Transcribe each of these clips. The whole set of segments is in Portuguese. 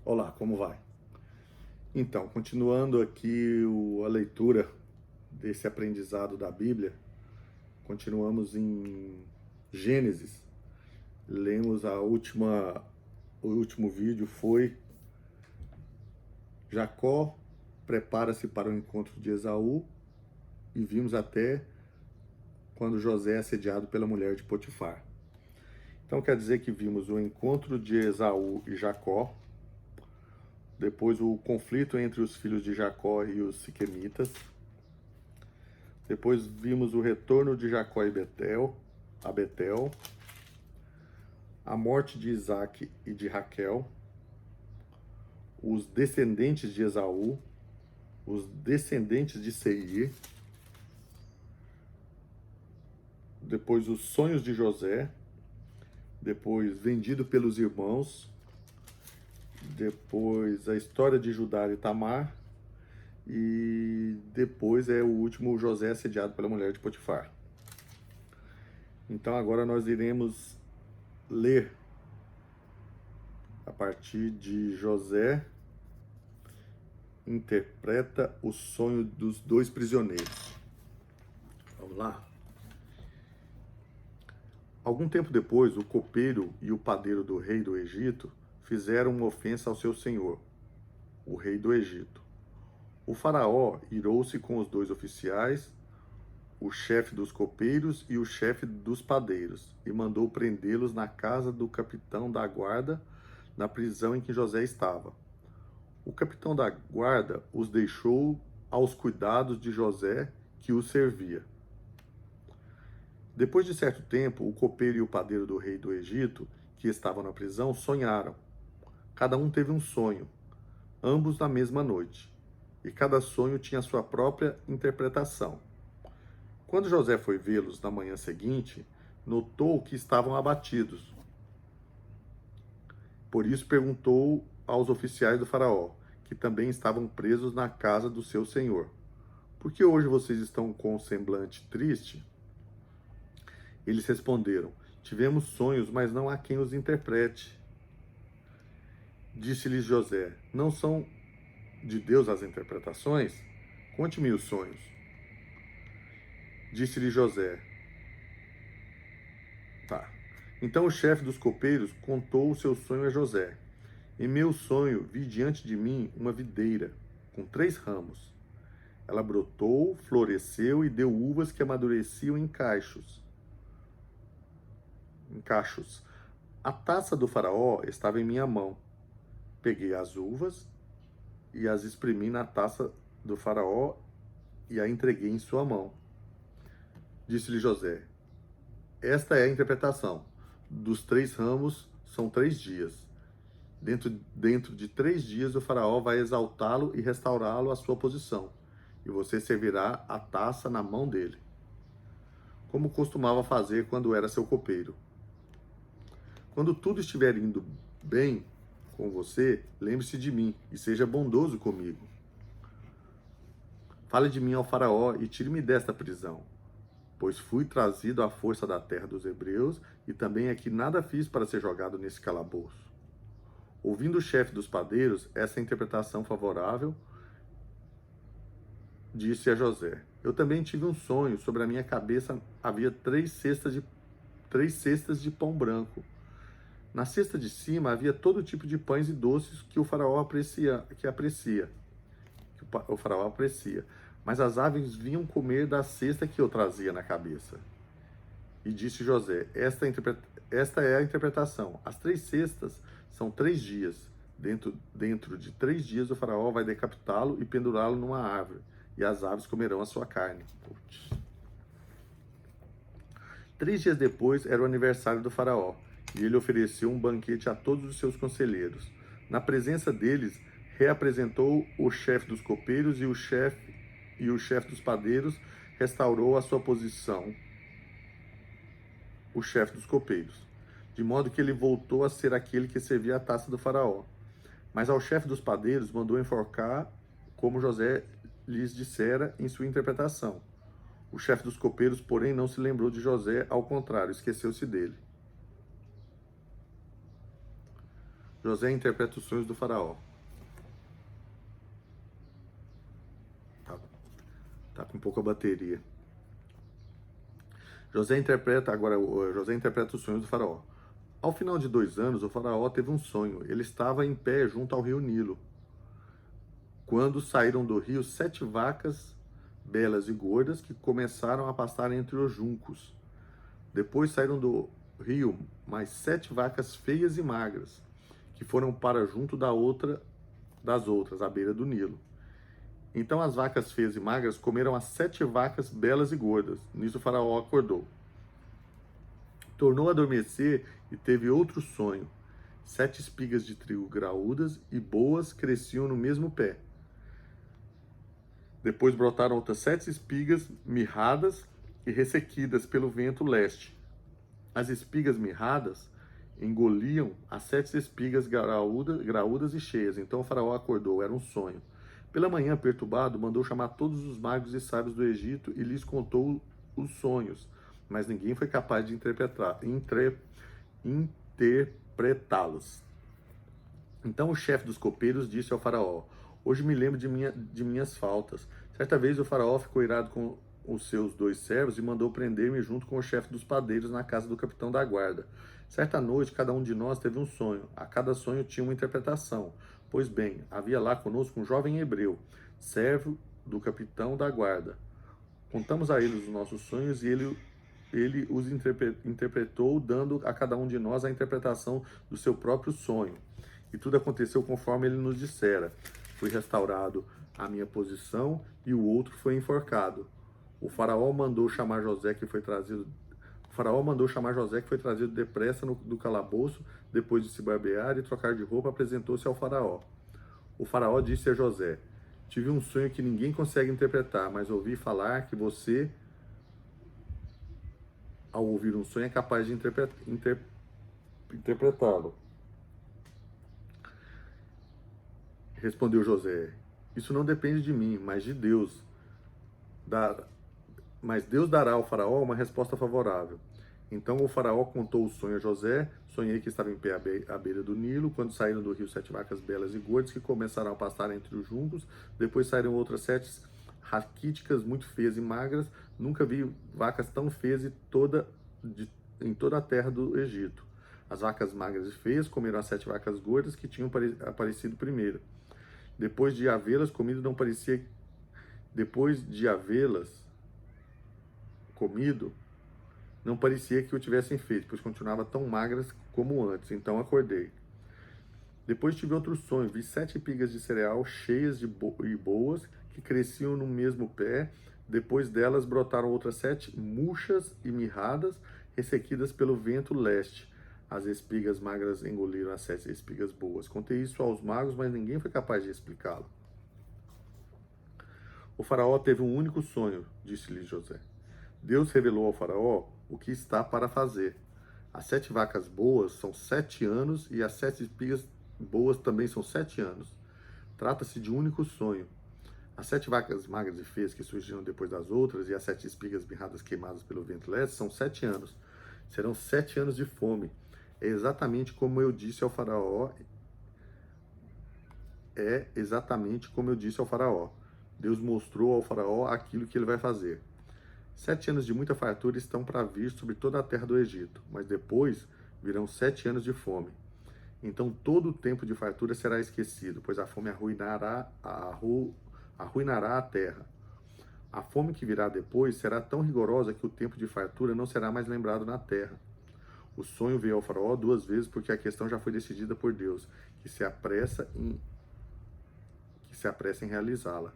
Olá, como vai? Então, continuando aqui a leitura desse aprendizado da Bíblia, continuamos em Gênesis. Lemos o último vídeo foi Jacó prepara-se para o encontro de Esaú e vimos até quando José é assediado pela mulher de Potifar. Então quer dizer que vimos o encontro de Esaú e Jacó, depois o conflito entre os filhos de Jacó e os siquemitas. Depois vimos o retorno de Jacó a Betel, a morte de Isaac e de Raquel, os descendentes de Esaú, os descendentes de Seir, depois os sonhos de José, depois vendido pelos irmãos, depois a história de Judá e Tamar, e depois o último, José assediado pela mulher de Potifar. Então agora nós iremos ler a partir de José interpreta o sonho dos dois prisioneiros. Vamos lá? Algum tempo depois, o copeiro e o padeiro do rei do Egito fizeram uma ofensa ao seu senhor, o rei do Egito. O faraó irou-se com os dois oficiais, o chefe dos copeiros e o chefe dos padeiros, e mandou prendê-los na casa do capitão da guarda, na prisão em que José estava. O capitão da guarda os deixou aos cuidados de José, que os servia. Depois de certo tempo, o copeiro e o padeiro do rei do Egito, que estavam na prisão, sonharam. Cada um teve um sonho, ambos na mesma noite, e cada sonho tinha sua própria interpretação. Quando José foi vê-los na manhã seguinte, notou que estavam abatidos. Por isso perguntou aos oficiais do faraó, que também estavam presos na casa do seu senhor: por que hoje vocês estão com um semblante triste? Eles responderam: tivemos sonhos, mas não há quem os interprete. Disse-lhes José: não são de Deus as interpretações? Conte-me os sonhos. Disse-lhe José: tá. Então o chefe dos copeiros contou o seu sonho a José. Em meu sonho, vi diante de mim uma videira com 3 ramos. Ela brotou, floresceu e deu uvas que amadureciam em cachos. A taça do faraó estava em minha mão. Peguei as uvas e as exprimi na taça do faraó e a entreguei em sua mão. Disse-lhe José: esta é a interpretação. Dos 3 ramos são 3 dias. Dentro de 3 dias o faraó vai exaltá-lo e restaurá-lo à sua posição, e você servirá a taça na mão dele, como costumava fazer quando era seu copeiro. Quando tudo estiver indo bem com você, lembre-se de mim e seja bondoso comigo. Fale de mim ao faraó e tire-me desta prisão, pois fui trazido à força da terra dos hebreus e também aqui nada fiz para ser jogado nesse calabouço. Ouvindo o chefe dos padeiros essa interpretação favorável, disse a José: eu também tive um sonho. Sobre a minha cabeça havia 3 cestas de pão branco. Na cesta de cima havia todo tipo de pães e doces que o faraó aprecia. Mas as aves vinham comer da cesta que eu trazia na cabeça. E disse José: esta é a interpretação. As 3 cestas são 3 dias. Dentro de 3 dias o faraó vai decapitá-lo e pendurá-lo numa árvore, e as aves comerão a sua carne. 3 dias depois era o aniversário do faraó, e ele ofereceu um banquete a todos os seus conselheiros. Na presença deles, reapresentou o chefe dos copeiros e o chefe dos padeiros restaurou a sua posição, o chefe dos copeiros, de modo que ele voltou a ser aquele que servia a taça do faraó. Mas ao chefe dos padeiros mandou enforcar, como José lhes dissera em sua interpretação. O chefe dos copeiros, porém, não se lembrou de José, ao contrário, esqueceu-se dele. José interpreta os sonhos do faraó. Tá com pouca bateria. José interpreta os sonhos do faraó. Ao final de 2 anos, o faraó teve um sonho. Ele estava em pé junto ao rio Nilo, quando saíram do rio 7 vacas belas e gordas que começaram a pastar entre os juncos. Depois saíram do rio mais 7 vacas feias e magras, que foram para junto das outras, à beira do Nilo. Então as vacas feias e magras comeram as 7 vacas belas e gordas. Nisso o faraó acordou. Tornou a adormecer e teve outro sonho. 7 espigas de trigo graúdas e boas cresciam no mesmo pé. Depois brotaram outras 7 espigas mirradas e ressequidas pelo vento leste. As espigas mirradas engoliam as 7 espigas graúdas e cheias. Então o faraó acordou, era um sonho. Pela manhã, perturbado, mandou chamar todos os magos e sábios do Egito e lhes contou os sonhos, mas ninguém foi capaz de interpretá-los. Então o chefe dos copeiros disse ao faraó: hoje me lembro de minhas faltas. Certa vez o faraó ficou irado com os seus 2 servos e mandou prender-me junto com o chefe dos padeiros na casa do capitão da guarda. Certa noite, cada um de nós teve um sonho. A cada sonho tinha uma interpretação. Pois bem, havia lá conosco um jovem hebreu, servo do capitão da guarda. Contamos a ele os nossos sonhos e ele os interpretou, dando a cada um de nós a interpretação do seu próprio sonho. E tudo aconteceu conforme ele nos dissera. Fui restaurado a minha posição e o outro foi enforcado. O faraó mandou chamar José, que foi trazido depressa do calabouço. Depois de se barbear e trocar de roupa, apresentou-se ao faraó. O faraó disse a José: tive um sonho que ninguém consegue interpretar, mas ouvi falar que você, ao ouvir um sonho, é capaz de interpretá-lo. Respondeu José: isso não depende de mim, mas de Deus. Mas Deus dará ao faraó uma resposta favorável. Então o faraó contou o sonho a José. Sonhei que estava em pé à beira do Nilo, quando saíram do rio 7 vacas belas e gordas, que começaram a pastar entre os juncos. Depois saíram outras 7 raquíticas, muito feias e magras. Nunca vi vacas tão feias em toda a terra do Egito. As vacas magras e feias comeram as 7 vacas gordas que tinham aparecido primeiro. Depois de havê-las comido, não parecia que o tivessem feito, pois continuava tão magras como antes. Então acordei. Depois tive outro sonho. Vi 7 espigas de cereal cheias e boas, que cresciam no mesmo pé. Depois delas brotaram outras 7 murchas e mirradas, ressequidas pelo vento leste. As espigas magras engoliram as 7 espigas boas. Contei isso aos magos, mas ninguém foi capaz de explicá-lo. O faraó teve um único sonho, disse-lhe José. Deus revelou ao faraó o que está para fazer. As 7 vacas boas são 7 anos e as 7 espigas boas também são 7 anos. Trata-se de um único sonho. As 7 vacas magras e feias que surgiram depois das outras e as 7 espigas mirradas queimadas pelo vento leste são 7 anos. Serão 7 anos de fome. É exatamente como eu disse ao faraó. Deus mostrou ao faraó aquilo que ele vai fazer. 7 anos de muita fartura estão para vir sobre toda a terra do Egito, mas depois virão 7 anos de fome. Então todo o tempo de fartura será esquecido, pois a fome arruinará a terra. A fome que virá depois será tão rigorosa que o tempo de fartura não será mais lembrado na terra. O sonho veio ao faraó 2 vezes porque a questão já foi decidida por Deus, que se apressa em realizá-la.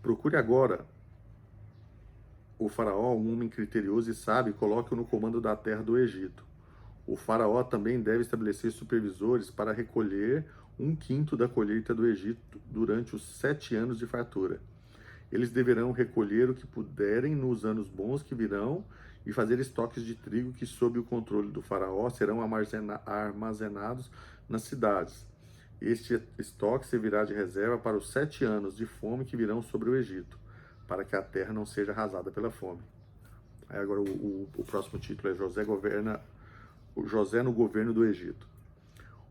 Procure agora o faraó, um homem criterioso e sábio, e coloque-o no comando da terra do Egito. O faraó também deve estabelecer supervisores para recolher 1/5 da colheita do Egito durante os 7 anos de fartura. Eles deverão recolher o que puderem nos anos bons que virão e fazer estoques de trigo que, sob o controle do faraó, serão armazenados nas cidades. Este estoque servirá de reserva para os 7 anos de fome que virão sobre o Egito, para que a terra não seja arrasada pela fome. Aí agora o próximo título é José governa José no governo do Egito.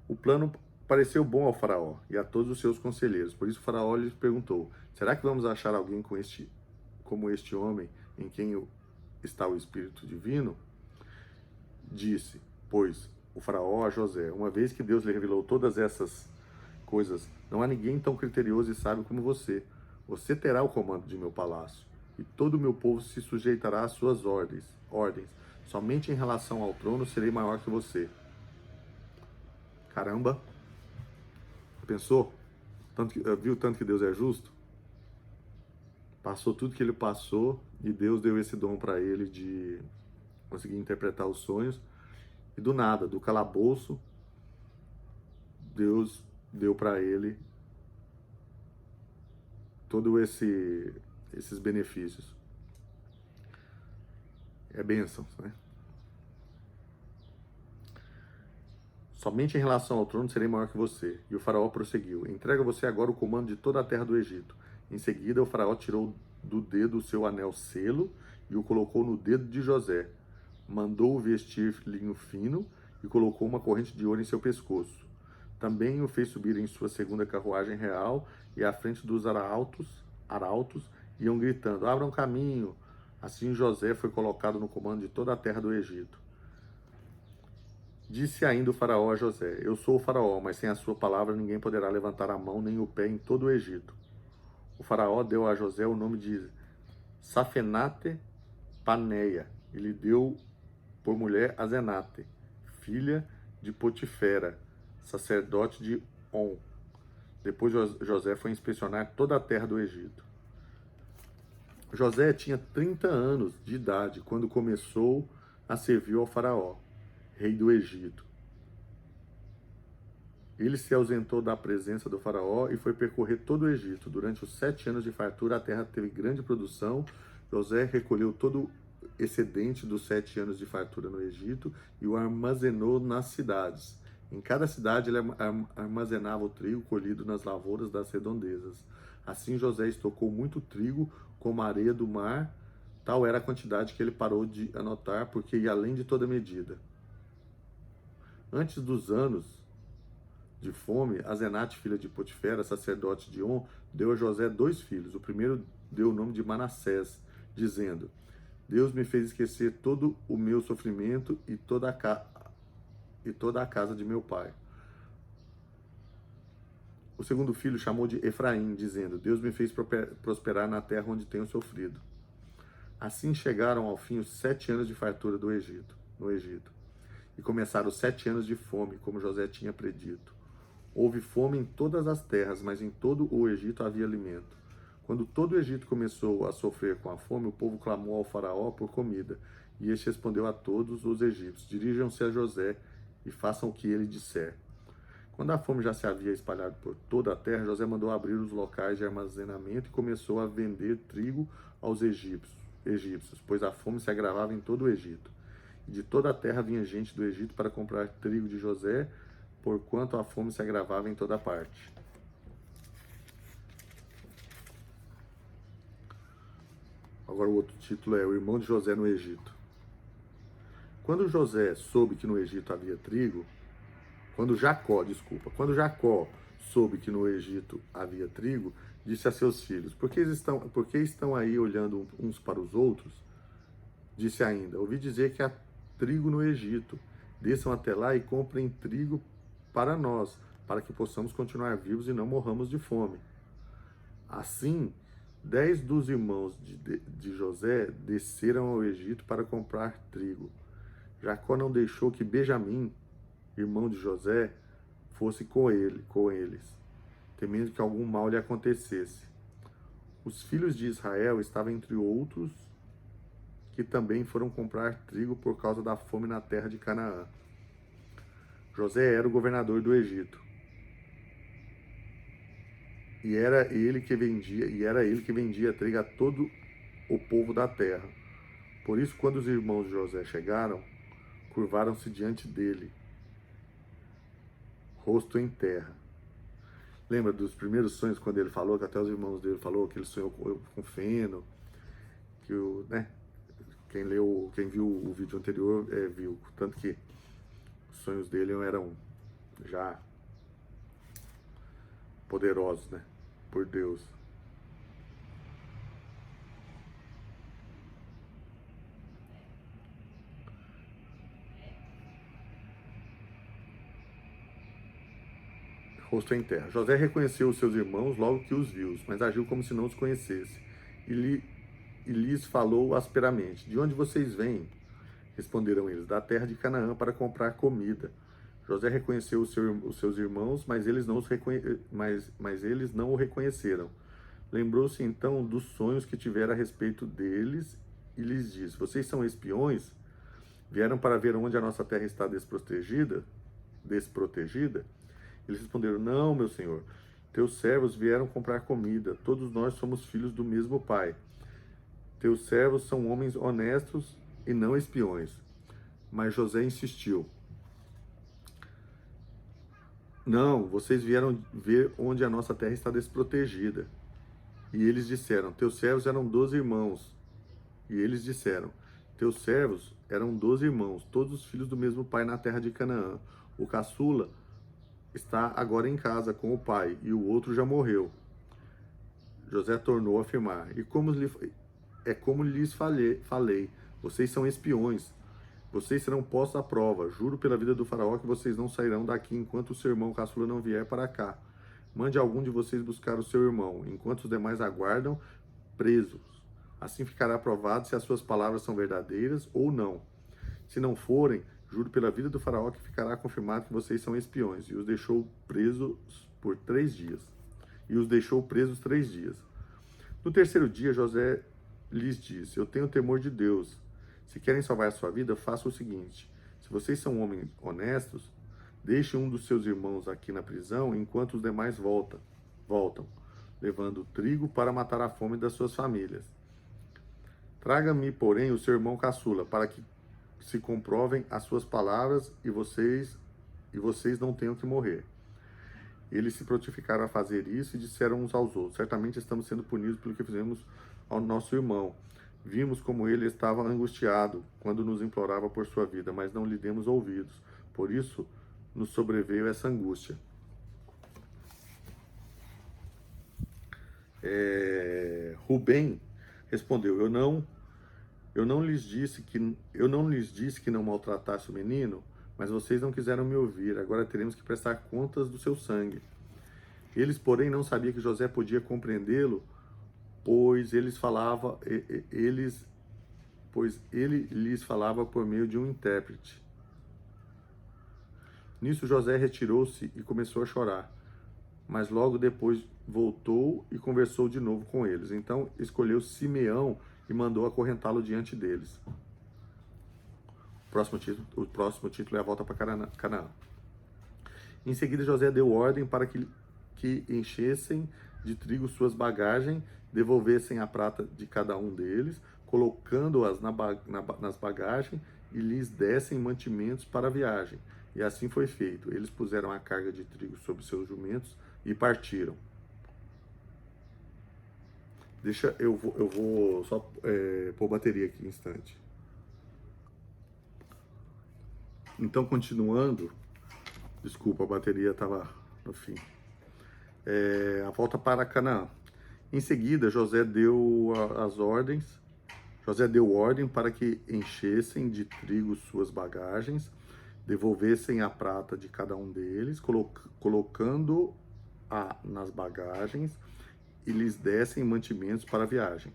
O plano pareceu bom ao faraó e a todos os seus conselheiros. Por isso o faraó lhes perguntou: será que vamos achar alguém como este homem em quem está o Espírito Divino? Disse, pois, o faraó a José: uma vez que Deus lhe revelou todas essas coisas, não há ninguém tão criterioso e sábio como você. Você terá o comando de meu palácio, e todo o meu povo se sujeitará às suas ordens. Somente em relação ao trono serei maior que você. Caramba! Pensou? Viu tanto que Deus é justo? Passou tudo que ele passou e Deus deu esse dom para ele de conseguir interpretar os sonhos. E do nada, do calabouço, Deus deu para ele todos esses benefícios. É bênção, né? Somente em relação ao trono serei maior que você. E o faraó prosseguiu: entrega você agora o comando de toda a terra do Egito. Em seguida, o faraó tirou do dedo o seu anel selo e o colocou no dedo de José. Mandou-o vestir linho fino e colocou uma corrente de ouro em seu pescoço. Também o fez subir em sua segunda carruagem real e à frente dos arautos iam gritando: abram caminho. Assim José foi colocado no comando de toda a terra do Egito. Disse ainda o faraó a José: eu sou o faraó, mas sem a sua palavra ninguém poderá levantar a mão nem o pé em todo o Egito. O faraó deu a José o nome de Safenate Paneia e lhe deu por mulher Azenate, filha de Potifera, sacerdote de On. Depois José foi inspecionar toda a terra do Egito. José tinha 30 anos de idade quando começou a servir ao faraó, rei do Egito. Ele se ausentou da presença do faraó e foi percorrer todo o Egito. Durante os 7 anos de fartura, a terra teve grande produção. José recolheu todo o excedente dos 7 anos de fartura no Egito e o armazenou nas cidades. Em cada cidade ele armazenava o trigo colhido nas lavouras das redondezas. Assim José estocou muito trigo como a areia do mar. Tal era a quantidade que ele parou de anotar, porque ia além de toda medida. Antes dos anos de fome, Azenate, filha de Potifera, sacerdote de On, deu a José 2 filhos. O primeiro deu o nome de Manassés, dizendo: Deus me fez esquecer todo o meu sofrimento e toda a casa de meu pai. O segundo filho chamou de Efraim, dizendo: Deus me fez prosperar na terra onde tenho sofrido. Assim chegaram ao fim os 7 anos de fartura no Egito. E começaram os 7 anos de fome, como José tinha predito. Houve fome em todas as terras, mas em todo o Egito havia alimento. Quando todo o Egito começou a sofrer com a fome, o povo clamou ao faraó por comida. E este respondeu a todos os egípcios: dirijam-se a José e façam o que ele disser. Quando a fome já se havia espalhado por toda a terra, José mandou abrir os locais de armazenamento e começou a vender trigo aos egípcios, pois a fome se agravava em todo o Egito. E de toda a terra vinha gente do Egito para comprar trigo de José, porquanto a fome se agravava em toda parte. Agora o outro título é O Irmão de José no Egito. Quando José soube que no Egito havia trigo, quando Jacó soube que no Egito havia trigo, disse a seus filhos: por que estão aí olhando uns para os outros? Disse ainda: ouvi dizer que há trigo no Egito. Desçam até lá e comprem trigo para nós, para que possamos continuar vivos e não morramos de fome. Assim, 10 dos irmãos de José desceram ao Egito para comprar trigo. Jacó não deixou que Benjamim, irmão de José, fosse com eles, temendo que algum mal lhe acontecesse. Os filhos de Israel estavam entre outros que também foram comprar trigo por causa da fome na terra de Canaã. José era o governador do Egito. E era ele que vendia trigo a todo o povo da terra. Por isso, quando os irmãos de José chegaram, curvaram-se diante dele, rosto em terra. Lembra dos primeiros sonhos, quando ele falou, que até os irmãos dele falou que ele sonhou com feno, que quem viu o vídeo anterior viu, tanto que sonhos dele eram já poderosos, né? Por Deus. Rosto em terra. José reconheceu os seus irmãos logo que os viu, mas agiu como se não os conhecesse. E lhes falou asperamente: De onde vocês vêm? Responderam eles: Da terra de Canaã, para comprar comida. José reconheceu os seus irmãos, mas eles não o reconheceram. Lembrou-se então dos sonhos que tivera a respeito deles e lhes disse: Vocês são espiões? Vieram para ver onde a nossa terra está desprotegida? Eles responderam: Não, meu senhor. Teus servos vieram comprar comida. Todos nós somos filhos do mesmo pai. Teus servos são homens honestos e não espiões. Mas José insistiu: Não, vocês vieram ver onde a nossa terra está desprotegida. E eles disseram: Teus servos eram 12 irmãos. E eles disseram: Teus servos eram 12 irmãos, todos os filhos do mesmo pai na terra de Canaã. O caçula está agora em casa com o pai, e o outro já morreu. José tornou a afirmar: como lhes falei, vocês são espiões. Vocês serão postos à prova. Juro pela vida do faraó que vocês não sairão daqui enquanto o seu irmão caçula não vier para cá. Mande algum de vocês buscar o seu irmão, enquanto os demais aguardam presos. Assim ficará provado se as suas palavras são verdadeiras ou não. Se não forem, juro pela vida do faraó que ficará confirmado que vocês são espiões. E os deixou presos por 3 dias. No terceiro dia, José lhes disse: Eu tenho temor de Deus. Se querem salvar a sua vida, façam o seguinte: se vocês são homens honestos, deixe um dos seus irmãos aqui na prisão enquanto os demais voltam, levando trigo para matar a fome das suas famílias. Traga-me, porém, o seu irmão caçula, para que se comprovem as suas palavras e vocês não tenham que morrer. Eles se prontificaram a fazer isso e disseram uns aos outros: Certamente estamos sendo punidos pelo que fizemos ao nosso irmão. Vimos como ele estava angustiado quando nos implorava por sua vida, mas não lhe demos ouvidos. Por isso nos sobreveio essa angústia. Rubem respondeu: Eu não lhes disse que não maltratasse o menino, mas vocês não quiseram me ouvir. Agora teremos que prestar contas do seu sangue. Eles, porém, não sabiam que José podia compreendê-lo, pois ele lhes falava por meio de um intérprete. Nisso José retirou-se e começou a chorar, mas logo depois voltou e conversou de novo com eles. Então escolheu Simeão e mandou acorrentá-lo diante deles. O próximo título é a volta para Canaã. Em seguida José deu ordem para que enchessem de trigo suas bagagens, devolvessem a prata de cada um deles, colocando-as nas bagagens e lhes dessem mantimentos para a viagem. E assim foi feito. Eles puseram a carga de trigo sobre seus jumentos e partiram. Eu vou só pôr bateria aqui um instante. Então, continuando, desculpa, a bateria estava no fim. A volta para Canaã. Em seguida, José deu ordem para que enchessem de trigo suas bagagens, devolvessem a prata de cada um deles, colocando-a nas bagagens e lhes dessem mantimentos para a viagem.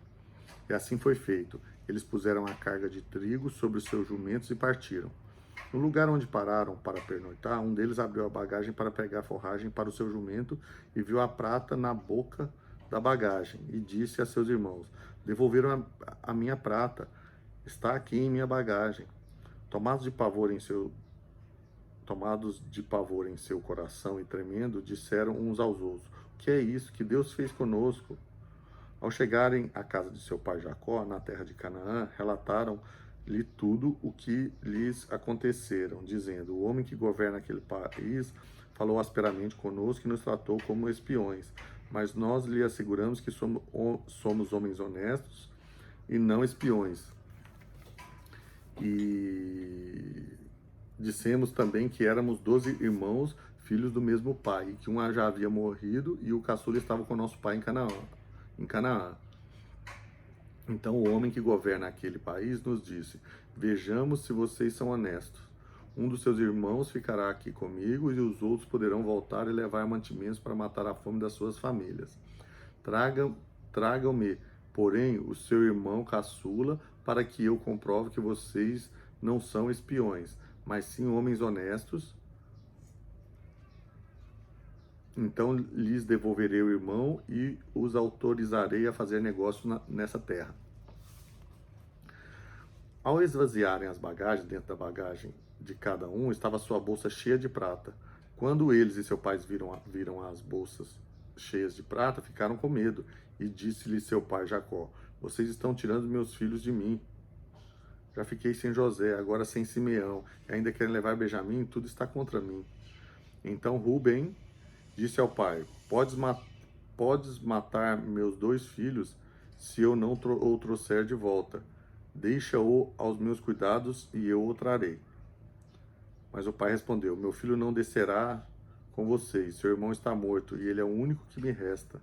E assim foi feito. Eles puseram a carga de trigo sobre os seus jumentos e partiram. No lugar onde pararam para pernoitar, um deles abriu a bagagem para pegar forragem para o seu jumento e viu a prata na boca da bagagem e disse a seus irmãos: Devolveram a minha prata, está aqui em minha bagagem. Tomados de pavor em seu coração e tremendo, disseram uns aos outros: O que é isso que Deus fez conosco? Ao chegarem à casa de seu pai Jacó, na terra de Canaã, relataram-lhe tudo o que lhes aconteceram, dizendo: O homem que governa aquele país falou asperamente conosco e nos tratou como espiões, mas nós lhe asseguramos que somos homens honestos e não espiões. E Dissemos também que éramos 12 irmãos, filhos do mesmo pai, e que um já havia morrido e o caçula estava com nosso pai em Canaã. Então o homem que governa aquele país nos disse: Vejamos se vocês são honestos. Um dos seus irmãos ficará aqui comigo e os outros poderão voltar e levar mantimentos para matar a fome das suas famílias. Tragam-me, porém, o seu irmão caçula, para que eu comprove que vocês não são espiões, mas sim homens honestos. Então lhes devolverei o irmão e os autorizarei a fazer negócio nessa terra. Ao esvaziarem as bagagens, dentro da bagagem de cada um estava sua bolsa cheia de prata. Quando eles e seu pai viram as bolsas cheias de prata, ficaram com medo. E disse-lhe seu pai Jacó: Vocês estão tirando meus filhos de mim. Já fiquei sem José, agora sem Simeão, e ainda querem levar Benjamim, tudo está contra mim. Então Rubem disse ao pai: Podes matar meus 2 filhos se eu não o trouxer de volta. Deixa-o aos meus cuidados e eu o trarei. Mas o pai respondeu: Meu filho não descerá com vocês. Seu irmão está morto e ele é o único que me resta.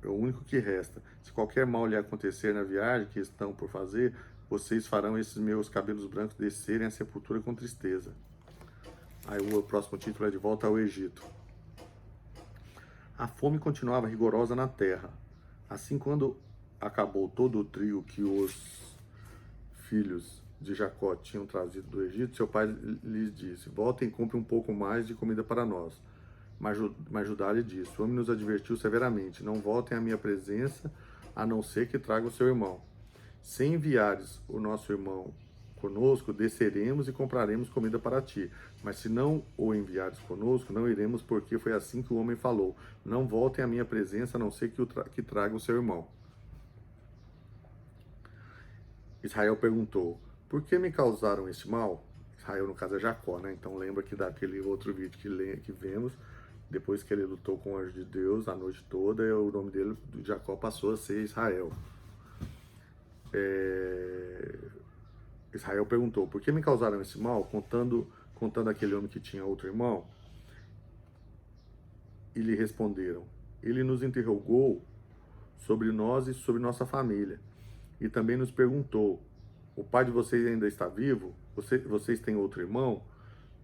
É o único que resta. Se qualquer mal lhe acontecer na viagem que estão por fazer, vocês farão esses meus cabelos brancos descerem à sepultura com tristeza. Aí o próximo título é De Volta ao Egito. A fome continuava rigorosa na terra. Assim, quando acabou todo o trigo que os filhos de Jacó tinham trazido do Egito, seu pai lhes disse: Voltem e comprem um pouco mais de comida para nós. Mas Judá lhe disse: O homem nos advertiu severamente: Não voltem à minha presença, a não ser que tragam o seu irmão. Se enviares o nosso irmão conosco, desceremos e compraremos comida para ti. Mas se não o enviares conosco, não iremos, porque foi assim que o homem falou: Não voltem à minha presença, a não ser que tragam o seu irmão. Israel perguntou: Por que me causaram este mal? Israel, no caso, é Jacó, né? Então lembra que daquele outro vídeo que vemos, depois que ele lutou com o anjo de Deus a noite toda, o nome dele, de Jacó, passou a ser Israel. Israel perguntou: Por que me causaram esse mal? Contando aquele homem que tinha outro irmão. E lhe responderam: Ele nos interrogou sobre nós e sobre nossa família. E também nos perguntou: O pai de vocês ainda está vivo? Vocês têm outro irmão?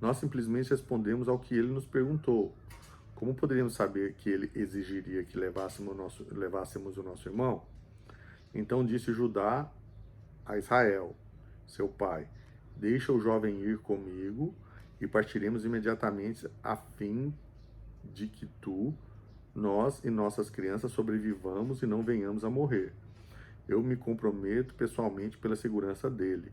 Nós simplesmente respondemos ao que ele nos perguntou. Como poderíamos saber que ele exigiria que levássemos o nosso irmão? Então disse Judá a Israel, seu pai: Deixa o jovem ir comigo e partiremos imediatamente, a fim de que nós e nossas crianças sobrevivamos e não venhamos a morrer. Eu me comprometo pessoalmente pela segurança dele.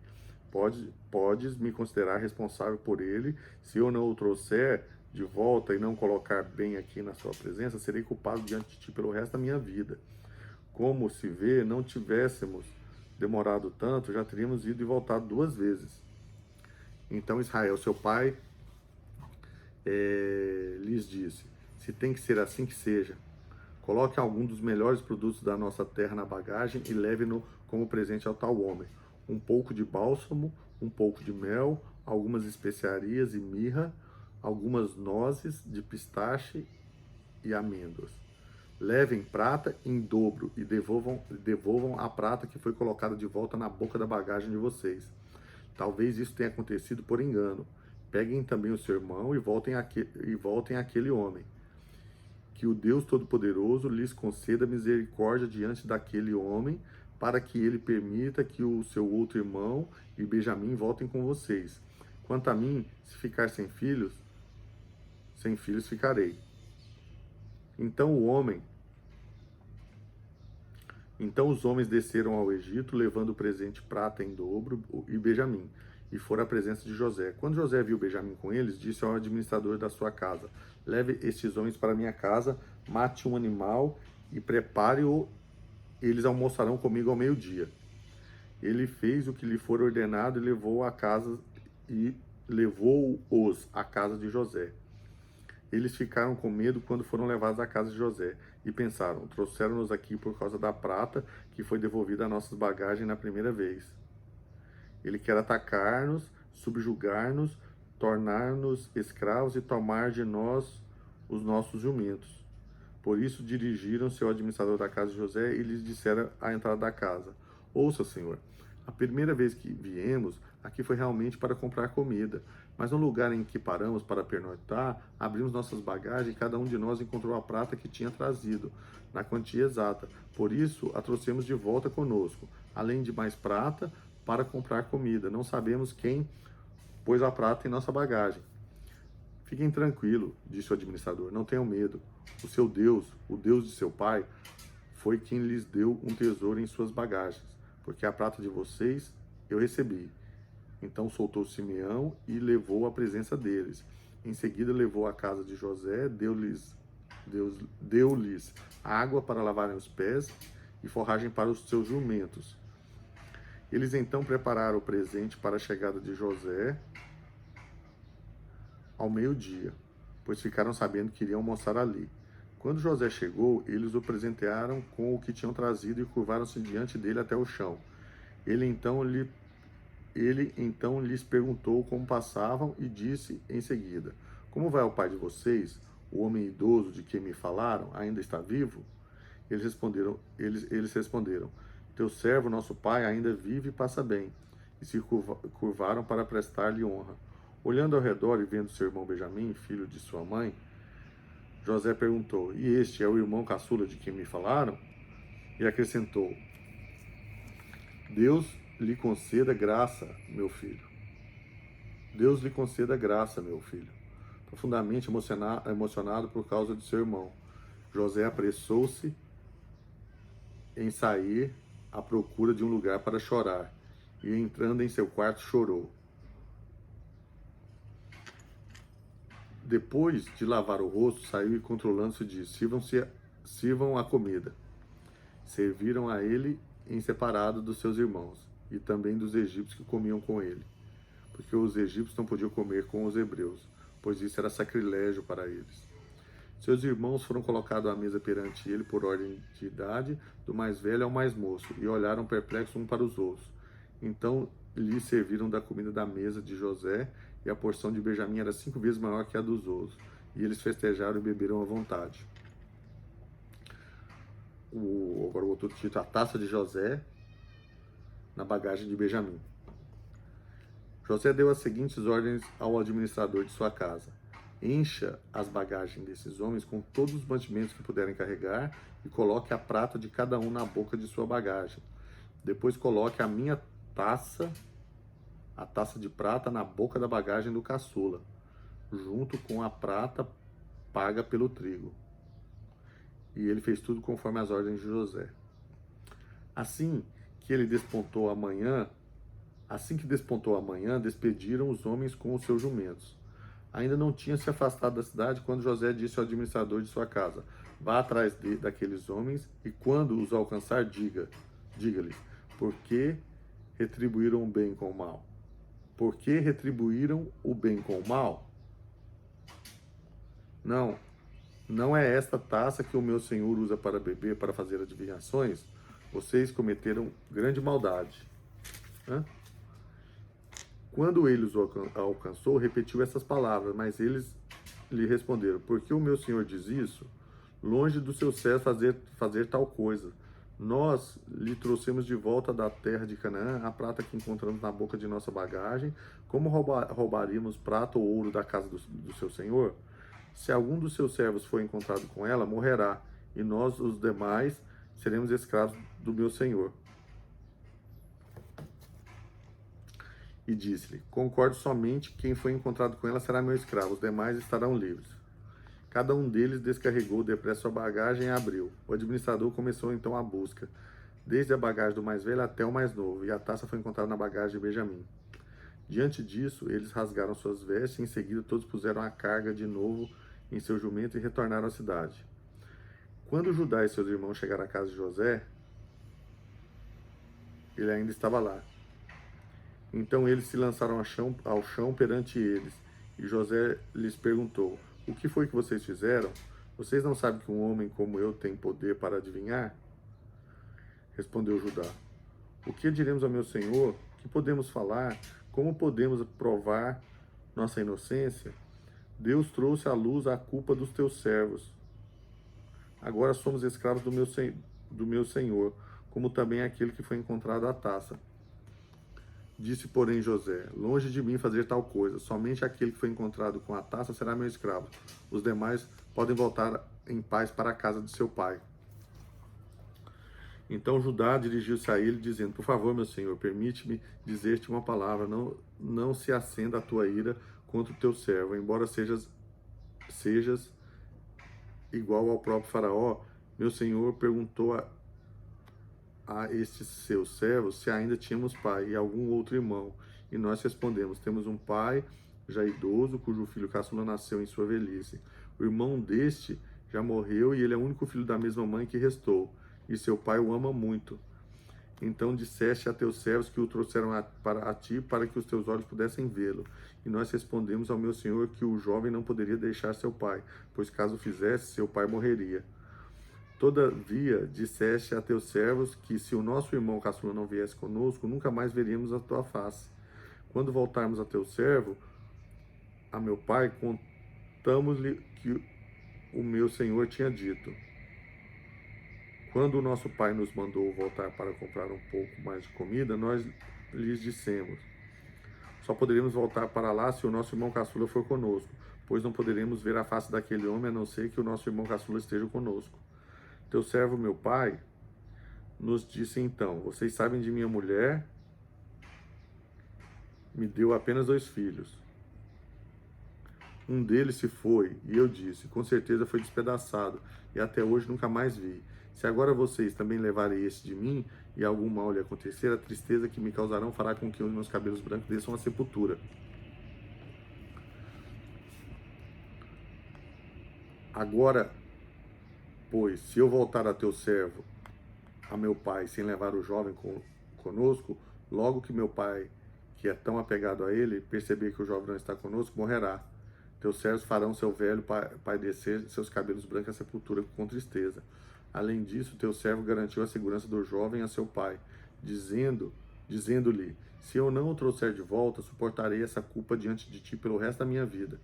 Podes me considerar responsável por ele. Se eu não o trouxer de volta e não colocar bem aqui na sua presença, serei culpado diante de ti pelo resto da minha vida. Como se vê, não tivéssemos demorado tanto, já teríamos ido e voltado 2 vezes. Então Israel, seu pai, lhes disse: Se tem que ser assim, que seja. Coloque algum dos melhores produtos da nossa terra na bagagem e leve-no como presente ao tal homem. Um pouco de bálsamo, um pouco de mel, algumas especiarias e mirra, algumas nozes de pistache e amêndoas. Levem prata em dobro e devolvam a prata que foi colocada de volta na boca da bagagem de vocês. Talvez isso tenha acontecido por engano. Peguem também o seu irmão e voltem àquele homem. Que o Deus Todo-Poderoso lhes conceda misericórdia diante daquele homem, para que ele permita que o seu outro irmão e Benjamim voltem com vocês. Quanto a mim, se ficar sem filhos ficarei. Então os homens desceram ao Egito, levando o presente prata em dobro e Benjamim, e foram à presença de José. Quando José viu Benjamim com eles, disse ao administrador da sua casa: Leve estes homens para minha casa, mate um animal e prepare-o, eles almoçarão comigo ao meio-dia. Ele fez o que lhe for ordenado e levou-os à casa de José. Eles ficaram com medo quando foram levados à casa de José e pensaram: Trouxeram-nos aqui por causa da prata que foi devolvida às nossas bagagens na primeira vez. Ele quer atacar-nos, subjugar-nos, tornar-nos escravos e tomar de nós os nossos jumentos. Por isso dirigiram-se ao administrador da casa de José e lhes disseram à entrada da casa: Ouça, senhor, a primeira vez que viemos aqui foi realmente para comprar comida, mas no lugar em que paramos para pernoitar, abrimos nossas bagagens e cada um de nós encontrou a prata que tinha trazido, na quantia exata. Por isso a trouxemos de volta conosco, além de mais prata para comprar comida. Não sabemos quem pôs a prata em nossa bagagem. Fiquem tranquilos, disse o administrador, não tenham medo. O seu Deus, o Deus de seu pai, foi quem lhes deu um tesouro em suas bagagens, porque a prata de vocês eu recebi. Então soltou Simeão e levou à presença deles. Em seguida levou à casa de José, deu-lhes água para lavarem os pés e forragem para os seus jumentos. Eles então prepararam o presente para a chegada de José ao meio-dia, pois ficaram sabendo que iriam almoçar ali. Quando José chegou, eles o presentearam com o que tinham trazido e curvaram-se diante dele até o chão. Ele então lhes perguntou como passavam e disse em seguida: Como vai o pai de vocês? O homem idoso de quem me falaram ainda está vivo? Eles responderam: Teu servo, nosso pai, ainda vive e passa bem. E se curvaram para prestar-lhe honra. Olhando ao redor e vendo seu irmão Benjamim, filho de sua mãe, José perguntou: E este é o irmão caçula de quem me falaram? E acrescentou: Deus lhe conceda graça, meu filho. Deus lhe conceda graça, meu filho. Profundamente emocionado por causa de seu irmão, José apressou-se em sair à procura de um lugar para chorar, e entrando em seu quarto chorou. Depois de lavar o rosto, saiu e controlando-se disse: Sirvam a comida. Serviram a ele em separado dos seus irmãos, e também dos egípcios que comiam com ele, porque os egípcios não podiam comer com os hebreus, pois isso era sacrilégio para eles. Seus irmãos foram colocados à mesa perante ele por ordem de idade, do mais velho ao mais moço, e olharam perplexos um para os outros. Então lhe serviram da comida da mesa de José, e a porção de Benjamim era 5 vezes maior que a dos outros, e eles festejaram e beberam à vontade. Agora o outro título: a taça de José na bagagem de Benjamim. José deu as seguintes ordens ao administrador de sua casa: Encha as bagagens desses homens com todos os mantimentos que puderem carregar e coloque a prata de cada um na boca de sua bagagem. Depois coloque a minha taça, a taça de prata, na boca da bagagem do caçula, junto com a prata paga pelo trigo. E ele fez tudo conforme as ordens de José. Assim que despontou a manhã, despediram os homens com os seus jumentos. Ainda não tinha se afastado da cidade quando José disse ao administrador de sua casa: Vá atrás daqueles homens e quando os alcançar, diga-lhes: Por que retribuíram o bem com o mal? Por que retribuíram o bem com o mal? Não é esta taça que o meu senhor usa para beber, para fazer adivinhações? Vocês cometeram grande maldade. Quando ele os alcançou, repetiu essas palavras, mas eles lhe responderam: Por que o meu senhor diz isso? Longe do seu céu fazer tal coisa. Nós lhe trouxemos de volta da terra de Canaã a prata que encontramos na boca de nossa bagagem. Como roubaríamos prata ou ouro da casa do seu senhor? Se algum dos seus servos for encontrado com ela, morrerá, e nós, os demais, seremos escravos do meu senhor. E disse-lhe: Concordo, somente quem foi encontrado com ela será meu escravo, os demais estarão livres. Cada um deles descarregou depressa sua bagagem e abriu. O administrador começou então a busca, desde a bagagem do mais velho até o mais novo, e a taça foi encontrada na bagagem de Benjamim. Diante disso, eles rasgaram suas vestes, e em seguida todos puseram a carga de novo em seu jumento e retornaram à cidade. Quando Judá e seus irmãos chegaram à casa de José, ele ainda estava lá. Então eles se lançaram ao chão perante eles, e José lhes perguntou: O que foi que vocês fizeram? Vocês não sabem que um homem como eu tem poder para adivinhar? Respondeu Judá: O que diremos ao meu senhor, que que podemos falar? Como podemos provar nossa inocência? Deus trouxe à luz a culpa dos teus servos. Agora somos escravos do meu senhor, como também aquele que foi encontrado a taça. Disse, porém, José: longe de mim fazer tal coisa. Somente aquele que foi encontrado com a taça será meu escravo. Os demais podem voltar em paz para a casa de seu pai. Então Judá dirigiu-se a ele, dizendo: por favor, meu senhor, permite-me dizer-te uma palavra. Não se acenda a tua ira contra o teu servo, embora sejas igual ao próprio faraó. Meu senhor perguntou a estes seus servos se ainda tínhamos pai e algum outro irmão. E nós respondemos: temos um pai já idoso, cujo filho caçula nasceu em sua velhice. O irmão deste já morreu e ele é o único filho da mesma mãe que restou. E seu pai o ama muito. Então disseste a teus servos que o trouxeram a ti, para que os teus olhos pudessem vê-lo. E nós respondemos ao meu senhor que o jovem não poderia deixar seu pai, pois caso fizesse, seu pai morreria. Todavia, disseste a teus servos que se o nosso irmão caçula não viesse conosco, nunca mais veríamos a tua face. Quando voltarmos a teu servo, a meu pai, contamos-lhe que o meu senhor tinha dito. Quando o nosso pai nos mandou voltar para comprar um pouco mais de comida, nós lhes dissemos: só poderíamos voltar para lá se o nosso irmão caçula for conosco, pois não poderemos ver a face daquele homem a não ser que o nosso irmão caçula esteja conosco. Teu servo, meu pai, nos disse então: vocês sabem de minha mulher, me deu apenas 2 filhos. Um deles se foi, e eu disse: com certeza foi despedaçado, e até hoje nunca mais vi. Se agora vocês também levarem esse de mim, e algum mal lhe acontecer, a tristeza que me causarão fará com que os meus cabelos brancos desçam à sepultura. Agora, pois, se eu voltar a teu servo, a meu pai, sem levar o jovem conosco, logo que meu pai, que é tão apegado a ele, perceber que o jovem não está conosco, morrerá. Teus servos farão seu velho pai descer seus cabelos brancos à sepultura com tristeza. Além disso, teu servo garantiu a segurança do jovem a seu pai, dizendo-lhe: se eu não o trouxer de volta, suportarei essa culpa diante de ti pelo resto da minha vida.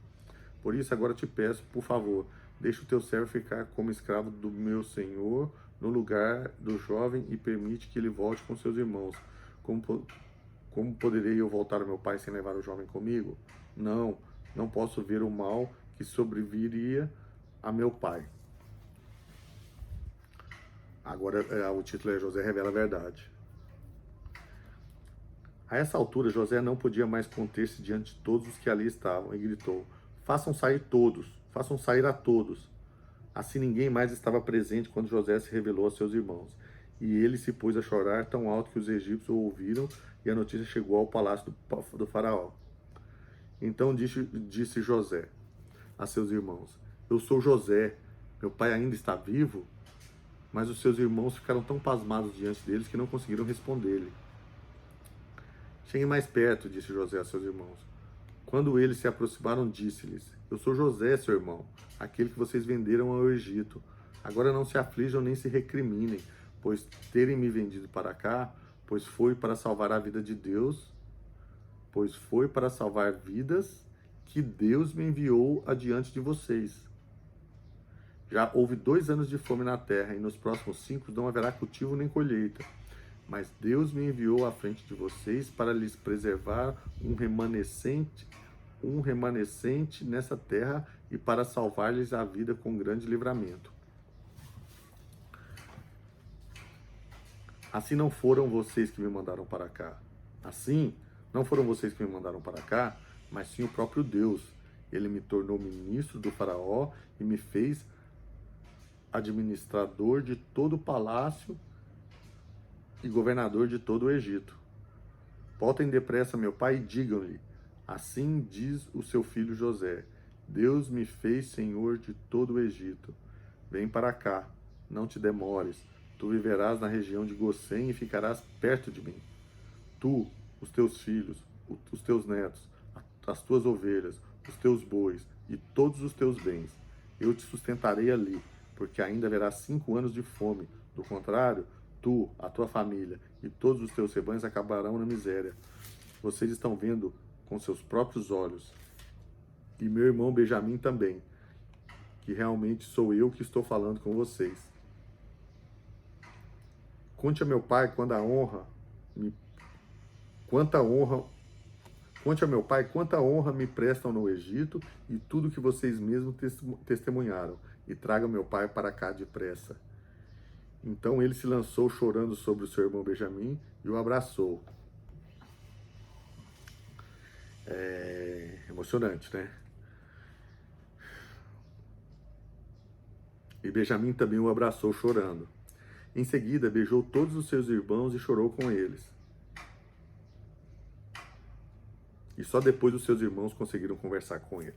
Por isso agora te peço, por favor, deixa o teu servo ficar como escravo do meu senhor no lugar do jovem e permite que ele volte com seus irmãos. Como poderei eu voltar ao meu pai sem levar o jovem comigo? Não posso ver o mal que sobreviria a meu pai. Agora o título é José revela a verdade. A essa altura, José não podia mais conter-se diante de todos os que ali estavam e gritou: façam sair a todos. Assim ninguém mais estava presente quando José se revelou a seus irmãos. E ele se pôs a chorar tão alto que os egípcios o ouviram, e a notícia chegou ao palácio do faraó. Então disse José a seus irmãos: eu sou José, meu pai ainda está vivo? Mas os seus irmãos ficaram tão pasmados diante deles que não conseguiram responder-lhe. Cheguem mais perto, disse José a seus irmãos. Quando eles se aproximaram, disse-lhes: eu sou José, seu irmão, aquele que vocês venderam ao Egito. Agora não se aflijam nem se recriminem, pois terem me vendido para cá, pois foi para salvar a vida de Deus, pois foi para salvar vidas que Deus me enviou adiante de vocês. Já houve 2 anos de fome na terra, e nos próximos 5 não haverá cultivo nem colheita. Mas Deus me enviou à frente de vocês para lhes preservar um remanescente nessa terra e para salvar-lhes a vida com grande livramento. Assim não foram vocês que me mandaram para cá. Mas sim o próprio Deus. Ele me tornou ministro do faraó e me fez administrador de todo o palácio e governador de todo o Egito. Voltem depressa, meu pai, e digam-lhe: assim diz o seu filho José: Deus me fez senhor de todo o Egito. Vem para cá, não te demores. Tu viverás na região de Gosém e ficarás perto de mim. Tu, os teus filhos, os teus netos, as tuas ovelhas, os teus bois e todos os teus bens. Eu te sustentarei ali, porque ainda haverá 5 anos de fome. Do contrário, tu, a tua família e todos os teus rebanhos acabarão na miséria. Vocês estão vendo com seus próprios olhos, e meu irmão Benjamim também, que realmente sou eu que estou falando com vocês. Conte a meu pai Conte a meu pai quanta honra me prestam no Egito e tudo que vocês mesmos testemunharam, e traga meu pai para cá depressa. Então ele se lançou chorando sobre o seu irmão Benjamim e o abraçou. É emocionante, né? E Benjamim também o abraçou chorando. Em seguida, beijou todos os seus irmãos e chorou com eles. E só depois os seus irmãos conseguiram conversar com ele.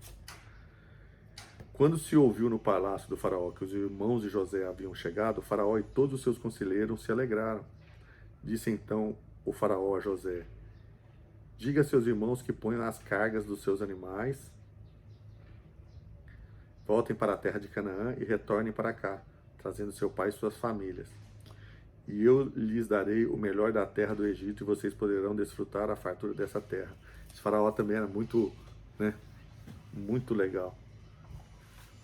Quando se ouviu no palácio do faraó que os irmãos de José haviam chegado, o faraó e todos os seus conselheiros se alegraram. Disse então o faraó a José: diga a seus irmãos que ponham as cargas dos seus animais, voltem para a terra de Canaã e retornem para cá, trazendo seu pai e suas famílias. E eu lhes darei o melhor da terra do Egito, e vocês poderão desfrutar a fartura dessa terra. Esse faraó também era muito, né, muito legal.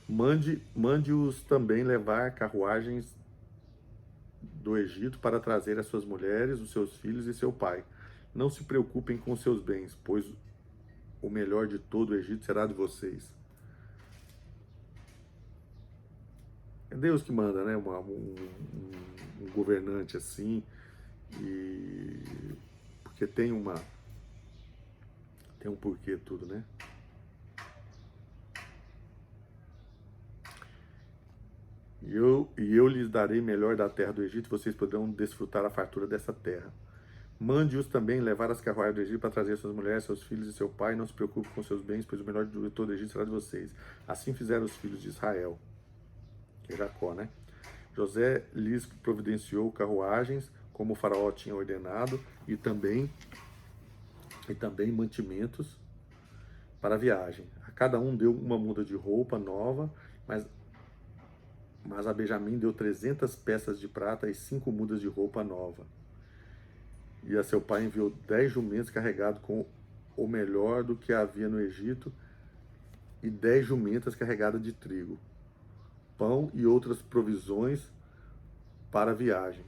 Mande-os também levar carruagens do Egito para trazer as suas mulheres, os seus filhos e seu pai. Não se preocupem com seus bens, pois o melhor de todo o Egito será de vocês. É Deus que manda, né? Um governante assim, e porque tem um porquê tudo, né? E eu lhes darei melhor da terra do Egito, vocês poderão desfrutar a fartura dessa terra. Mande-os também levar as carruagens do Egito para trazer suas mulheres, seus filhos e seu pai. Não se preocupe com seus bens, pois o melhor de todo o Egito será de vocês. Assim fizeram os filhos de Israel, que é Jacó, né? José lhes providenciou carruagens, como o faraó tinha ordenado, e também mantimentos para a viagem. A cada um deu uma muda de roupa nova, mas a Benjamim deu 300 peças de prata e 5 mudas de roupa nova. E a seu pai enviou 10 jumentos carregados com o melhor do que havia no Egito, e 10 jumentas carregadas de trigo, pão e outras provisões para a viagem.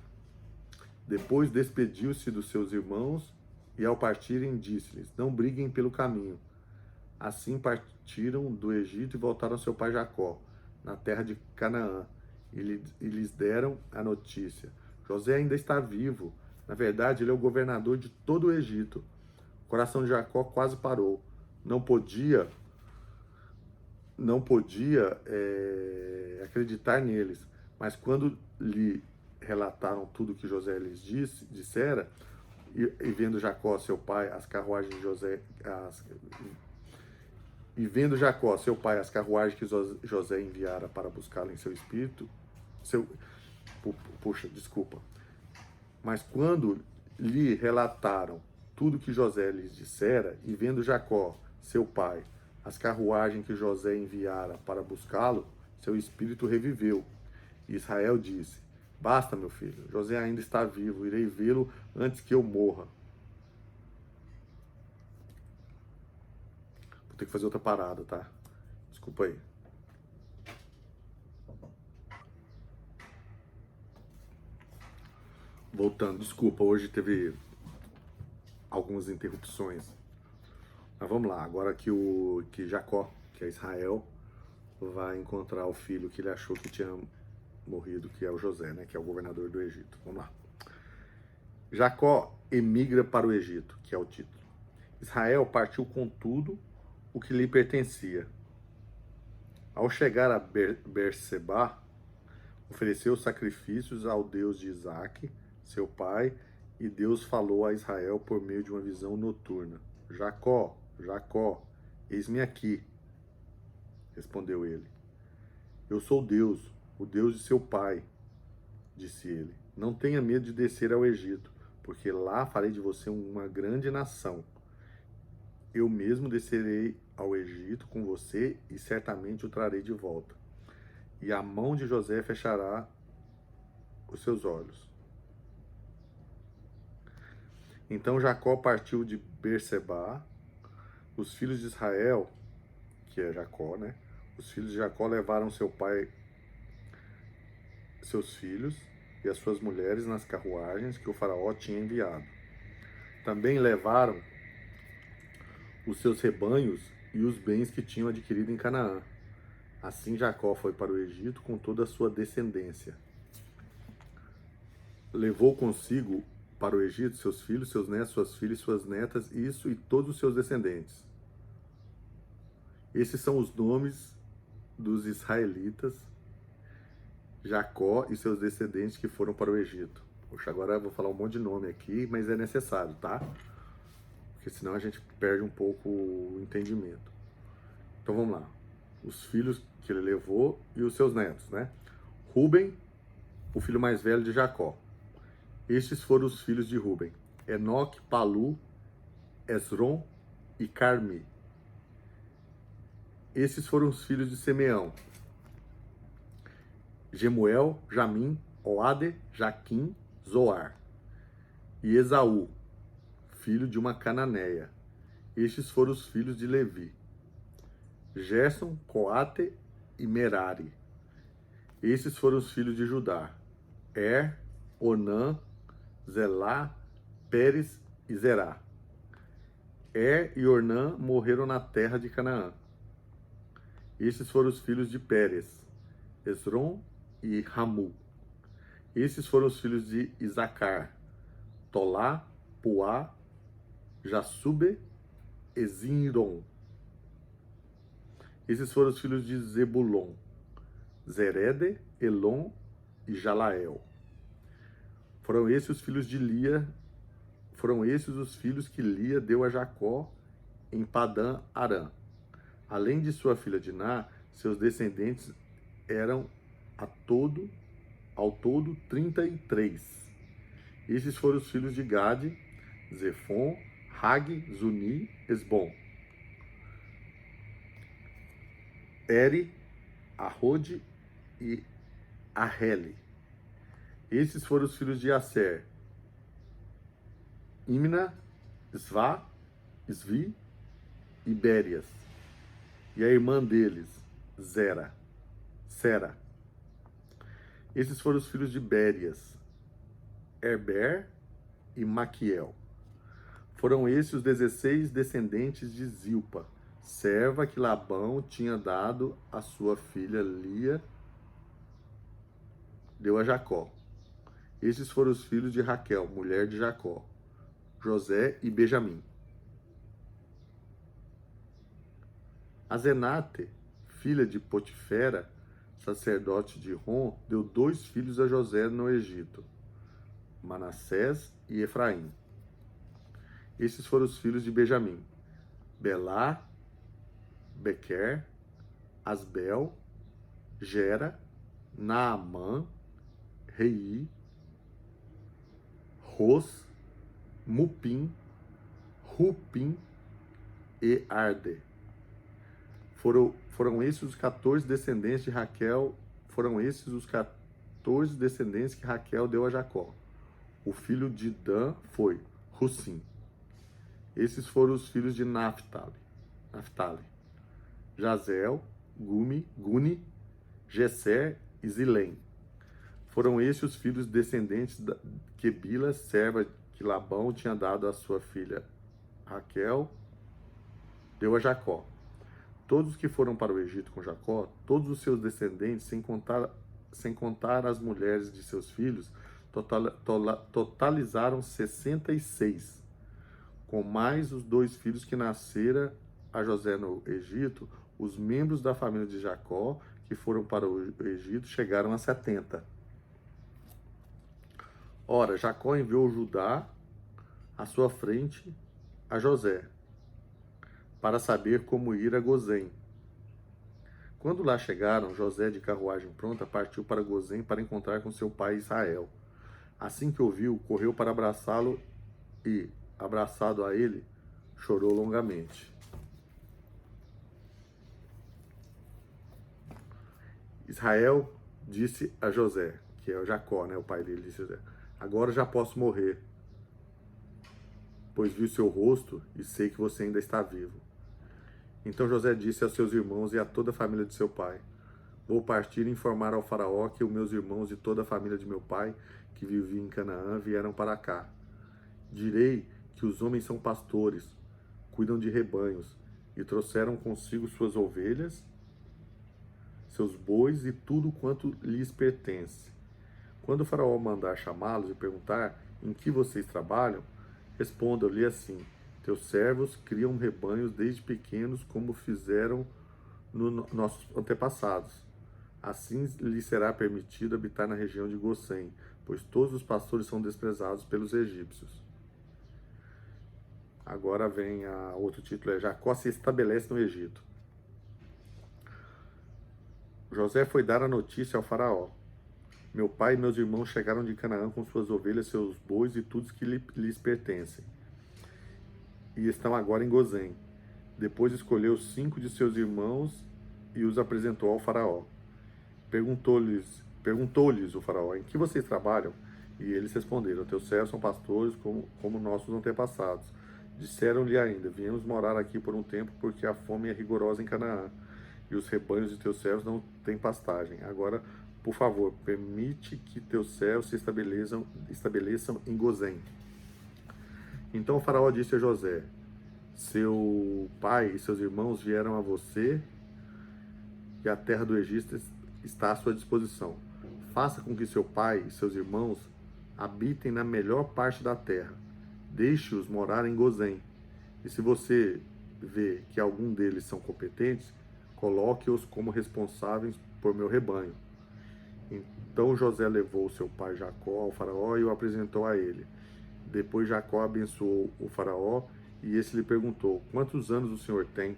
Depois despediu-se dos seus irmãos e, ao partirem, disse-lhes: não briguem pelo caminho. Assim partiram do Egito e voltaram a seu pai Jacó, na terra de Canaã, e lhes deram a notícia: José ainda está vivo. Na verdade, ele é o governador de todo o Egito. O coração de Jacó quase parou. Não podia acreditar neles. Mas quando lhe relataram tudo o que José lhes dissera, e vendo Jacó, seu pai, as carruagens de José, e vendo Jacó, seu pai, as carruagens que José enviara para buscá-lo em seu espírito, Mas quando lhe relataram tudo que José lhes dissera, e vendo Jacó, seu pai, as carruagens que José enviara para buscá-lo, seu espírito reviveu. E Israel disse: basta, meu filho, José ainda está vivo, irei vê-lo antes que eu morra. Vou ter que fazer outra parada, tá? Desculpa aí. Voltando, desculpa, hoje teve algumas interrupções. Mas vamos lá, agora que Jacó, que é Israel, vai encontrar o filho que ele achou que tinha morrido, que é o José, né, que é o governador do Egito. Vamos lá. Jacó emigra para o Egito, que é o título. Israel partiu com tudo o que lhe pertencia. Ao chegar a Berseba, ofereceu sacrifícios ao Deus de Isaque, seu pai, e Deus falou a Israel por meio de uma visão noturna: Jacó, Jacó, eis-me aqui. Respondeu ele. Eu sou Deus, o Deus de seu pai, disse ele. Não tenha medo de descer ao Egito, porque lá farei de você uma grande nação. Eu mesmo descerei ao Egito com você e certamente o trarei de volta. E a mão de José fechará os seus olhos. Então Jacó partiu de Berseba. Os filhos de Israel, que é Jacó, né? Os filhos de Jacó levaram seu pai, seus filhos e as suas mulheres nas carruagens que o faraó tinha enviado. Também levaram os seus rebanhos e os bens que tinham adquirido em Canaã. Assim Jacó foi para o Egito com toda a sua descendência. Levou consigo para o Egito seus filhos, seus netos, suas filhas e suas netas, isso e todos os seus descendentes. Esses são os nomes dos israelitas, Jacó e seus descendentes que foram para o Egito. Poxa, agora eu vou falar um monte de nome aqui, mas é necessário, tá? Porque senão a gente perde um pouco o entendimento. Então vamos lá. Os filhos que ele levou e os seus netos, né? Ruben, o filho mais velho de Jacó. Estes foram os filhos de Ruben: Enoque, Palu, Esrom e Carmi. Esses foram os filhos de Simeão: Gemuel, Jamim, Oade, Jaquim, Zoar. E Esaú, filho de uma cananeia. Estes foram os filhos de Levi: Gerson, Coate e Merari. Esses foram os filhos de Judá: Onã, Zelá, Pérez e Zerá. E Ornã morreram na terra de Canaã. Estes foram os filhos de Pérez: Esrom e Ramu. Esses foram os filhos de Isacar: Tolá, Puá, Jassube e Zinron. Esses foram os filhos de Zebulon: Zerede, Elon e Jalael. Foram esses os filhos de Lia. Foram esses os filhos que Lia deu a Jacó em Padã Arã. Além de sua filha Diná, seus descendentes eram ao todo 33. Esses foram os filhos de Gade: Zefon, Hag, Zuni, Esbom, Eri, Arode e Areli. Esses foram os filhos de Aser: Imna, Svá, Svi e Bérias. E a irmã deles, Sera. Esses foram os filhos de Bérias: Herber e Maquiel. Foram esses os 16 descendentes de Zilpa, serva que Labão tinha dado a sua filha Lia, deu a Jacó. Esses foram os filhos de Raquel, mulher de Jacó: José e Benjamim. Azenate, filha de Potifera, sacerdote de Rom, deu 2 filhos a José no Egito: Manassés e Efraim. Esses foram os filhos de Benjamim: Belá, Bequer, Asbel, Gera, Naamã, Rei, Ros, Mupim, Rupim e Arde. Foram esses os 14 descendentes de Raquel. Foram esses os 14 descendentes que Raquel deu a Jacó. O filho de Dan foi Russim. Esses foram os filhos de Naphtali: Jazel, Guni, Gesser e Zilém. Foram esses os filhos descendentes que Bila, serva que Labão tinha dado a sua filha Raquel, deu a Jacó. Todos os que foram para o Egito com Jacó, todos os seus descendentes, sem contar as mulheres de seus filhos, totalizaram 66. Com mais os 2 filhos que nasceram a José no Egito, os membros da família de Jacó que foram para o Egito chegaram a 70. Ora, Jacó enviou Judá à sua frente a José, para saber como ir a Gozém. Quando lá chegaram, José, de carruagem pronta, partiu para Gozém para encontrar com seu pai Israel. Assim que ouviu, correu para abraçá-lo e, abraçado a ele, chorou longamente. Israel disse a José, que é o Jacó, né, o pai dele, disse a José: agora já posso morrer, pois vi o seu rosto e sei que você ainda está vivo. Então José disse aos seus irmãos e a toda a família de seu pai: Vou partir e informar ao faraó que os meus irmãos e toda a família de meu pai, que vivia em Canaã, vieram para cá. Direi que os homens são pastores, cuidam de rebanhos, e trouxeram consigo suas ovelhas, seus bois e tudo quanto lhes pertence. Quando o faraó mandar chamá-los e perguntar em que vocês trabalham, respondam-lhe assim: Teus servos criam rebanhos desde pequenos, como fizeram nossos antepassados. Assim lhes será permitido habitar na região de Gossém, pois todos os pastores são desprezados pelos egípcios. Agora vem outro título, Jacó se estabelece no Egito. José foi dar a notícia ao faraó. Meu pai e meus irmãos chegaram de Canaã com suas ovelhas, seus bois e tudo que lhes pertencem, e estão agora em Gozém. Depois escolheu 5 de seus irmãos e os apresentou ao faraó. Perguntou-lhes o faraó: Em que vocês trabalham? E eles responderam: Teus servos são pastores como nossos antepassados. Disseram-lhe ainda: Viemos morar aqui por um tempo, porque a fome é rigorosa em Canaã, e os rebanhos de teus servos não têm pastagem. Agora, por favor, permite que teus servos se estabeleçam em Gozém. Então o faraó disse a José: Seu pai e seus irmãos vieram a você, e a terra do Egito está à sua disposição. Faça com que seu pai e seus irmãos habitem na melhor parte da terra. Deixe-os morar em Gozém. E se você vê que algum deles são competentes, coloque-os como responsáveis por meu rebanho. Então José levou seu pai Jacó ao faraó e o apresentou a ele. Depois Jacó abençoou o faraó e esse lhe perguntou: Quantos anos o senhor tem?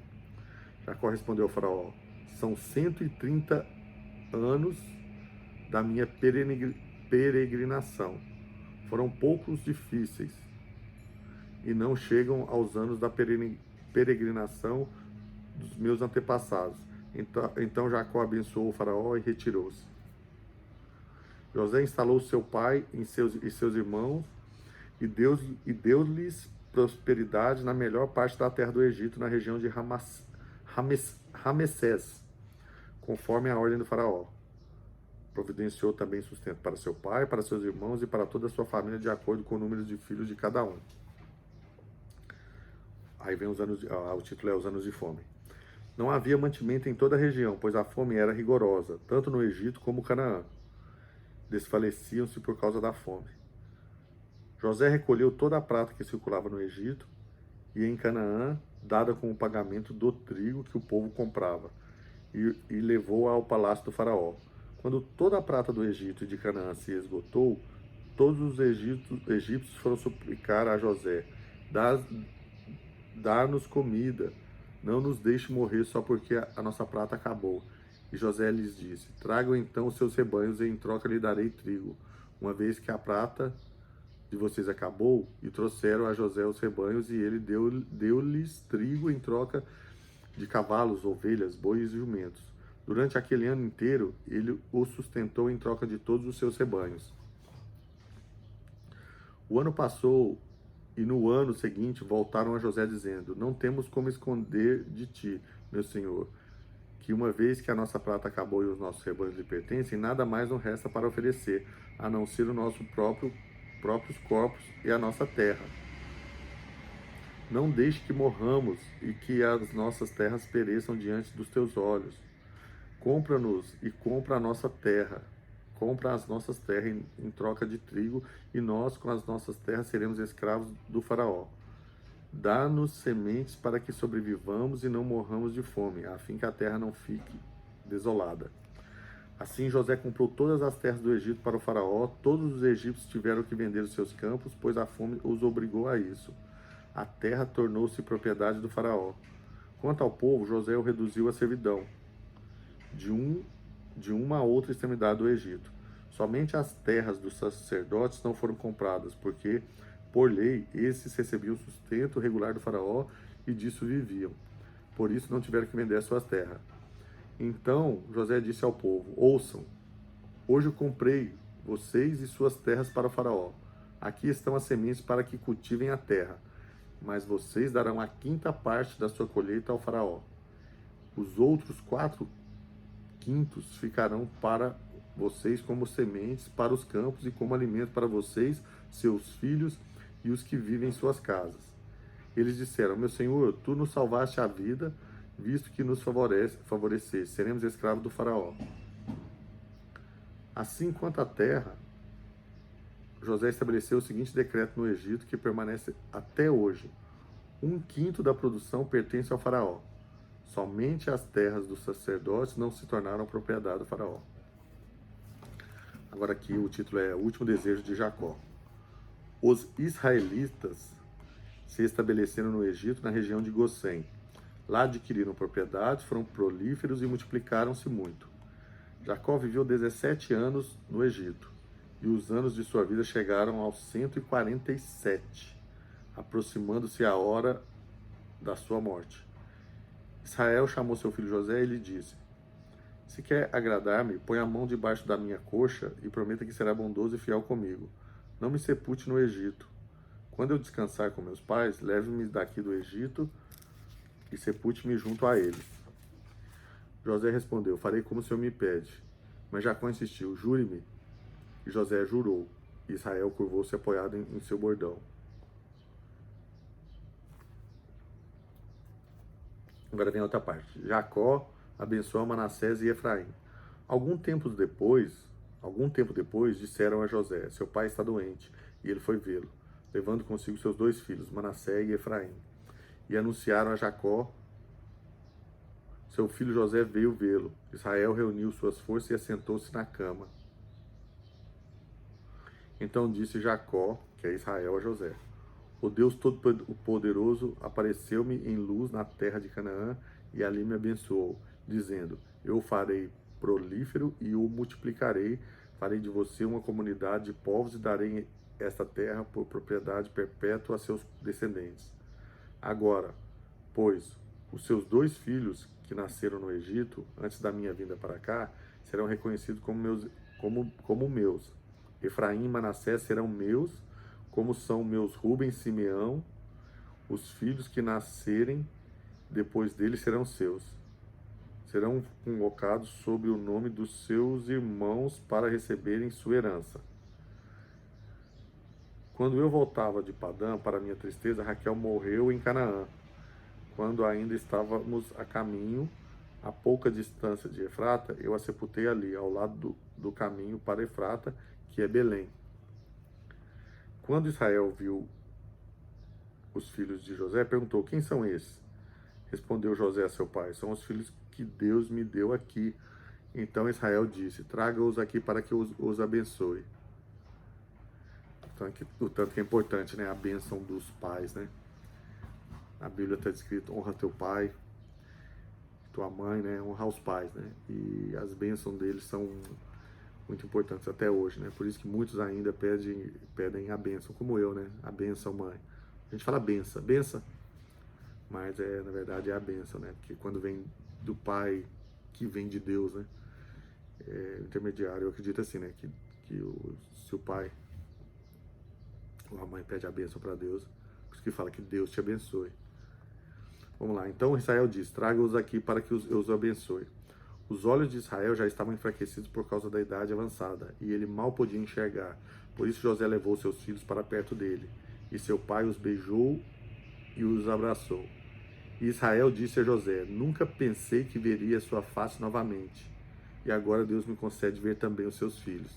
Jacó respondeu ao faraó: São 130 anos da minha peregrinação. Foram poucos difíceis e não chegam aos anos da peregrinação dos meus antepassados. Então Jacó abençoou o faraó e retirou-se. José instalou seu pai e seus irmãos e deu-lhes prosperidade na melhor parte da terra do Egito, na região de Ramessés, conforme a ordem do faraó. Providenciou também sustento para seu pai, para seus irmãos e para toda a sua família, de acordo com o número de filhos de cada um. Aí vem o título é Os Anos de Fome. Não havia mantimento em toda a região, pois a fome era rigorosa, tanto no Egito como Canaã. Desfaleciam-se por causa da fome. José recolheu toda a prata que circulava no Egito e em Canaã, dada com o pagamento do trigo que o povo comprava, e levou-a ao palácio do faraó. Quando toda a prata do Egito e de Canaã se esgotou, todos os egípcios foram suplicar a José: Dá-nos comida, não nos deixe morrer só porque a nossa prata acabou. E José lhes disse: Tragam então os seus rebanhos e em troca lhe darei trigo, uma vez que a prata de vocês acabou. E trouxeram a José os rebanhos, e ele deu-lhes trigo em troca de cavalos, ovelhas, bois e jumentos. Durante aquele ano inteiro, ele o sustentou em troca de todos os seus rebanhos. O ano passou, e no ano seguinte voltaram a José dizendo: Não temos como esconder de ti, meu senhor, que uma vez que a nossa prata acabou e os nossos rebanhos lhe pertencem, nada mais nos resta para oferecer, a não ser o nosso próprios corpos e a nossa terra. Não deixe que morramos e que as nossas terras pereçam diante dos teus olhos. Compra-nos e compra a nossa terra. Compra as nossas terras em troca de trigo, e nós, com as nossas terras, seremos escravos do faraó. Dá-nos sementes para que sobrevivamos e não morramos de fome, a fim que a terra não fique desolada. Assim José comprou todas as terras do Egito para o faraó. Todos os egípcios tiveram que vender os seus campos, pois a fome os obrigou a isso. A terra tornou-se propriedade do faraó. Quanto ao povo, José o reduziu à servidão, de uma a outra extremidade do Egito. Somente as terras dos sacerdotes não foram compradas, porque, por lei, esses recebiam sustento regular do faraó e disso viviam. Por isso não tiveram que vender as suas terras. Então José disse ao povo: Ouçam, hoje eu comprei vocês e suas terras para o faraó. Aqui estão as sementes para que cultivem a terra. mas vocês darão a quinta parte da sua colheita ao faraó. Os outros 4/5 ficarão para vocês como sementes para os campos e como alimento para vocês, seus filhos e os que vivem em suas casas. Eles disseram: meu senhor, tu nos salvaste a vida, visto que nos favoreceste, seremos escravos do faraó. Assim quanto à terra, José estabeleceu o seguinte decreto no Egito, que permanece até hoje: 1/5 da produção pertence ao faraó. Somente as terras dos sacerdotes não se tornaram propriedade do faraó. Agora aqui o título é O Último Desejo de Jacó. Os israelitas se estabeleceram no Egito, na região de Gossém. Lá adquiriram propriedades, foram prolíferos e multiplicaram-se muito. Jacó viveu 17 anos no Egito, e os anos de sua vida chegaram aos 147, aproximando-se a hora da sua morte. Israel chamou seu filho José e lhe disse: se quer agradar-me, põe a mão debaixo da minha coxa e prometa que será bondoso e fiel comigo. Não me sepulte no Egito. Quando eu descansar com meus pais, leve-me daqui do Egito e sepulte-me junto a eles. José respondeu: farei como o Senhor me pede. Mas Jacó insistiu: jure-me. E José jurou. E Israel curvou-se apoiado em seu bordão. Agora vem a outra parte. Jacó abençoou Manassés e Efraim. Algum tempo depois, disseram a José: seu pai está doente, e ele foi vê-lo, levando consigo seus 2 filhos, Manassés e Efraim. E anunciaram a Jacó: seu filho José veio vê-lo. Israel reuniu suas forças e assentou-se na cama. Então disse Jacó, que é Israel, a José: o Deus Todo-Poderoso apareceu-me em luz na terra de Canaã e ali me abençoou, dizendo: eu o farei prolífero e o multiplicarei, farei de você uma comunidade de povos e darei esta terra por propriedade perpétua a seus descendentes. Agora, pois, os seus 2 filhos que nasceram no Egito, antes da minha vinda para cá, serão reconhecidos como meus. Efraim e Manassés serão meus, como são meus Rubem e Simeão. Os filhos que nascerem depois deles serão seus. Serão convocados sob o nome dos seus irmãos para receberem sua herança. Quando eu voltava de Padã, para minha tristeza, Raquel morreu em Canaã. Quando ainda estávamos a caminho, a pouca distância de Efrata, eu a sepultei ali, ao lado do caminho para Efrata, que é Belém. Quando Israel viu os filhos de José, perguntou: quem são esses? Respondeu José a seu pai: são os filhos que Deus me deu aqui. Então Israel disse: traga-os aqui para que os abençoe. O tanto que é importante, né? A bênção dos pais, né? Na Bíblia está escrito: honra teu pai, tua mãe, né? Honrar os pais, né? E as bênçãos deles são muito importantes até hoje, né? Por isso que muitos ainda pedem a bênção, como eu, né? A bênção, mãe. A gente fala benção, mas na verdade é a bênção, né? Porque quando vem do pai, que vem de Deus, né? Intermediário, eu acredito assim, né? Se o pai ou a mãe pede a bênção para Deus, por isso que fala que Deus te abençoe. Vamos lá, então Israel diz: traga-os aqui para que eu os abençoe. Os olhos de Israel já estavam enfraquecidos por causa da idade avançada, e ele mal podia enxergar. Por isso José levou seus filhos para perto dele, e seu pai os beijou e os abraçou. E Israel disse a José: nunca pensei que veria sua face novamente, e agora Deus me concede ver também os seus filhos,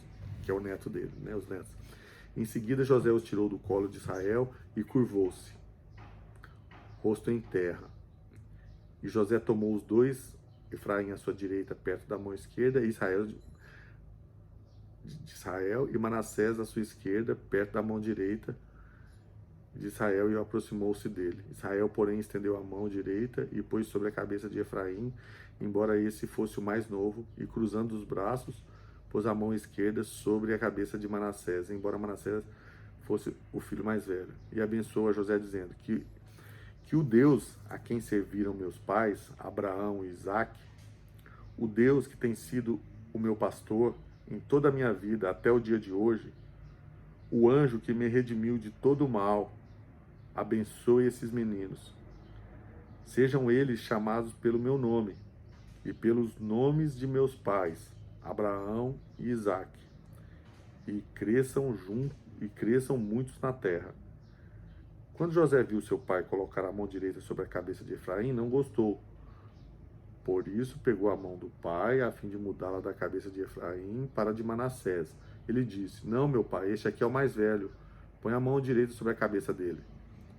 que é o neto dele, né, os netos. Em seguida José os tirou do colo de Israel e curvou-se, rosto em terra. E José tomou os 2, Efraim à sua direita, perto da mão esquerda, e Israel e Manassés à sua esquerda, perto da mão direita de Israel, e aproximou-se dele. Israel, porém, estendeu a mão direita e pôs sobre a cabeça de Efraim, embora esse fosse o mais novo, e cruzando os braços, pôs a mão esquerda sobre a cabeça de Manassés, embora Manassés fosse o filho mais velho. E abençoou a José, dizendo: que o Deus a quem serviram meus pais, Abraão e Isaque, o Deus que tem sido o meu pastor em toda a minha vida até o dia de hoje, o anjo que me redimiu de todo o mal, abençoe esses meninos. Sejam eles chamados pelo meu nome e pelos nomes de meus pais, Abraão e Isaque, e cresçam muitos na terra. Quando José viu seu pai colocar a mão direita sobre a cabeça de Efraim, não gostou. Por isso pegou a mão do pai, a fim de mudá-la da cabeça de Efraim para a de Manassés. Ele disse: Não, meu pai, este aqui é o mais velho. Põe a mão direita sobre a cabeça dele.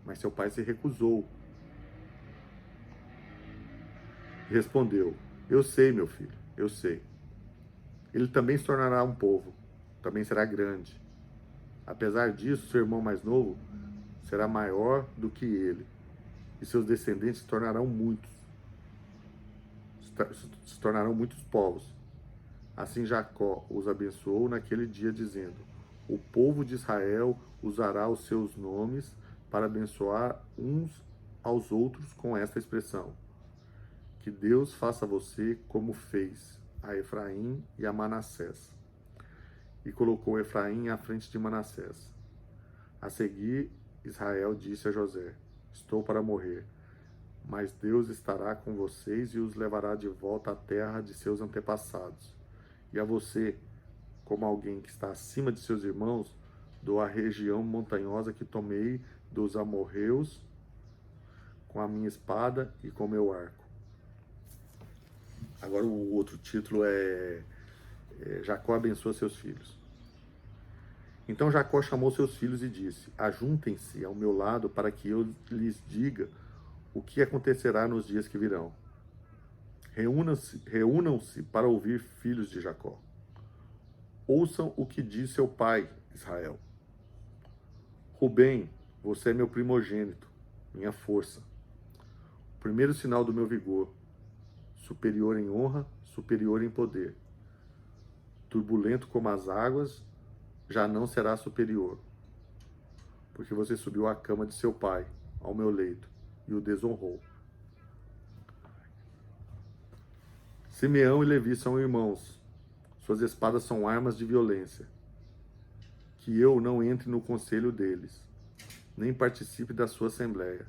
Mas seu pai se recusou. Respondeu: Eu sei, meu filho, eu sei. Ele também se tornará um povo, também será grande. Apesar disso, seu irmão mais novo será maior do que ele, e seus descendentes se tornarão muitos povos. Assim Jacó os abençoou naquele dia, dizendo: O povo de Israel usará os seus nomes para abençoar uns aos outros com esta expressão: Que Deus faça a você como fez a Efraim e a Manassés. E colocou Efraim à frente de Manassés. A seguir, Israel disse a José: Estou para morrer, mas Deus estará com vocês e os levará de volta à terra de seus antepassados. E a você, como alguém que está acima de seus irmãos, dou a região montanhosa que tomei dos amorreus com a minha espada e com meu arco. Agora o outro título é Jacó abençoa seus filhos. Então Jacó chamou seus filhos e disse: Ajuntem-se ao meu lado para que eu lhes diga o que acontecerá nos dias que virão. Reúnam-se para ouvir, filhos de Jacó. Ouçam o que diz seu pai, Israel. Rubem, você é meu primogênito, minha força, o primeiro sinal do meu vigor, superior em honra, superior em poder. Turbulento como as águas, já não será superior, porque você subiu à cama de seu pai, ao meu leito, e o desonrou. Simeão e Levi são irmãos, suas espadas são armas de violência. Que eu não entre no conselho deles, nem participe da sua assembleia,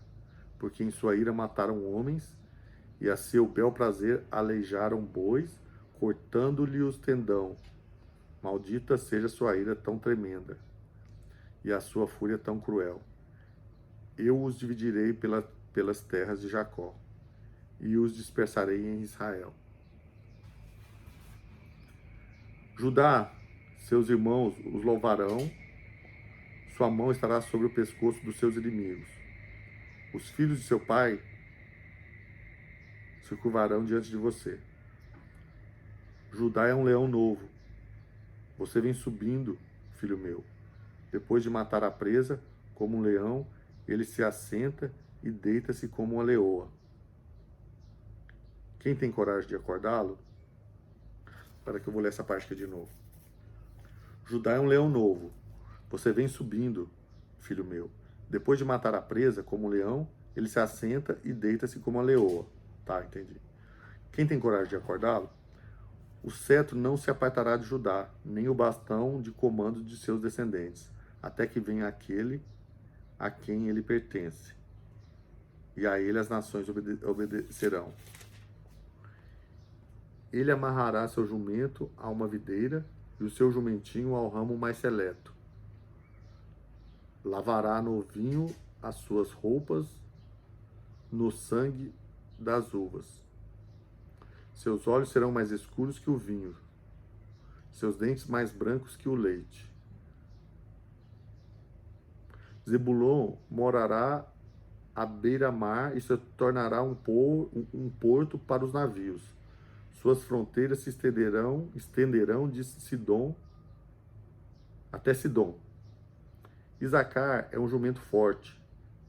porque em sua ira mataram homens, e a seu bel prazer aleijaram bois, cortando-lhe os tendão. Maldita seja sua ira tão tremenda, e a sua fúria tão cruel. Eu os dividirei pelas terras de Jacó, e os dispersarei em Israel. Judá, seus irmãos os louvarão, sua mão estará sobre o pescoço dos seus inimigos. Os filhos de seu pai se curvarão diante de você. Judá é um leão novo. Você vem subindo, filho meu. Depois de matar a presa, como um leão, ele se assenta e deita-se como uma leoa. Quem tem coragem de acordá-lo? Espera que eu vou ler essa parte aqui de novo. Judá é um leão novo. Você vem subindo, filho meu. Depois de matar a presa, como um leão, ele se assenta e deita-se como uma leoa. Tá, entendi. Quem tem coragem de acordá-lo? O cetro não se apartará de Judá, nem o bastão de comando de seus descendentes, até que venha aquele a quem ele pertence. E a ele as nações obedecerão. Ele amarrará seu jumento a uma videira e o seu jumentinho ao ramo mais seleto. Lavará no vinho as suas roupas, no sangue das uvas. Seus olhos serão mais escuros que o vinho, seus dentes mais brancos que o leite. Zebulon morará à beira-mar e se tornará um porto para os navios. Suas fronteiras se estenderão de Sidom até Sidom. Isacar é um jumento forte,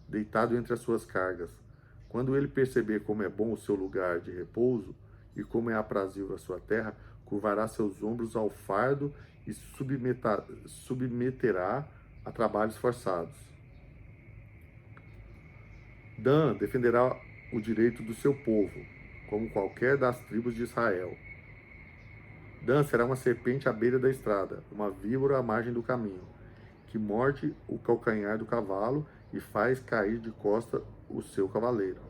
deitado entre as suas cargas. Quando ele perceber como é bom o seu lugar de repouso e como é aprazível a sua terra, curvará seus ombros ao fardo e submeterá a trabalhos forçados. Dan defenderá o direito do seu povo, como qualquer das tribos de Israel. Dan será uma serpente à beira da estrada, uma víbora à margem do caminho, que morde o calcanhar do cavalo e faz cair de costa o seu cavaleiro.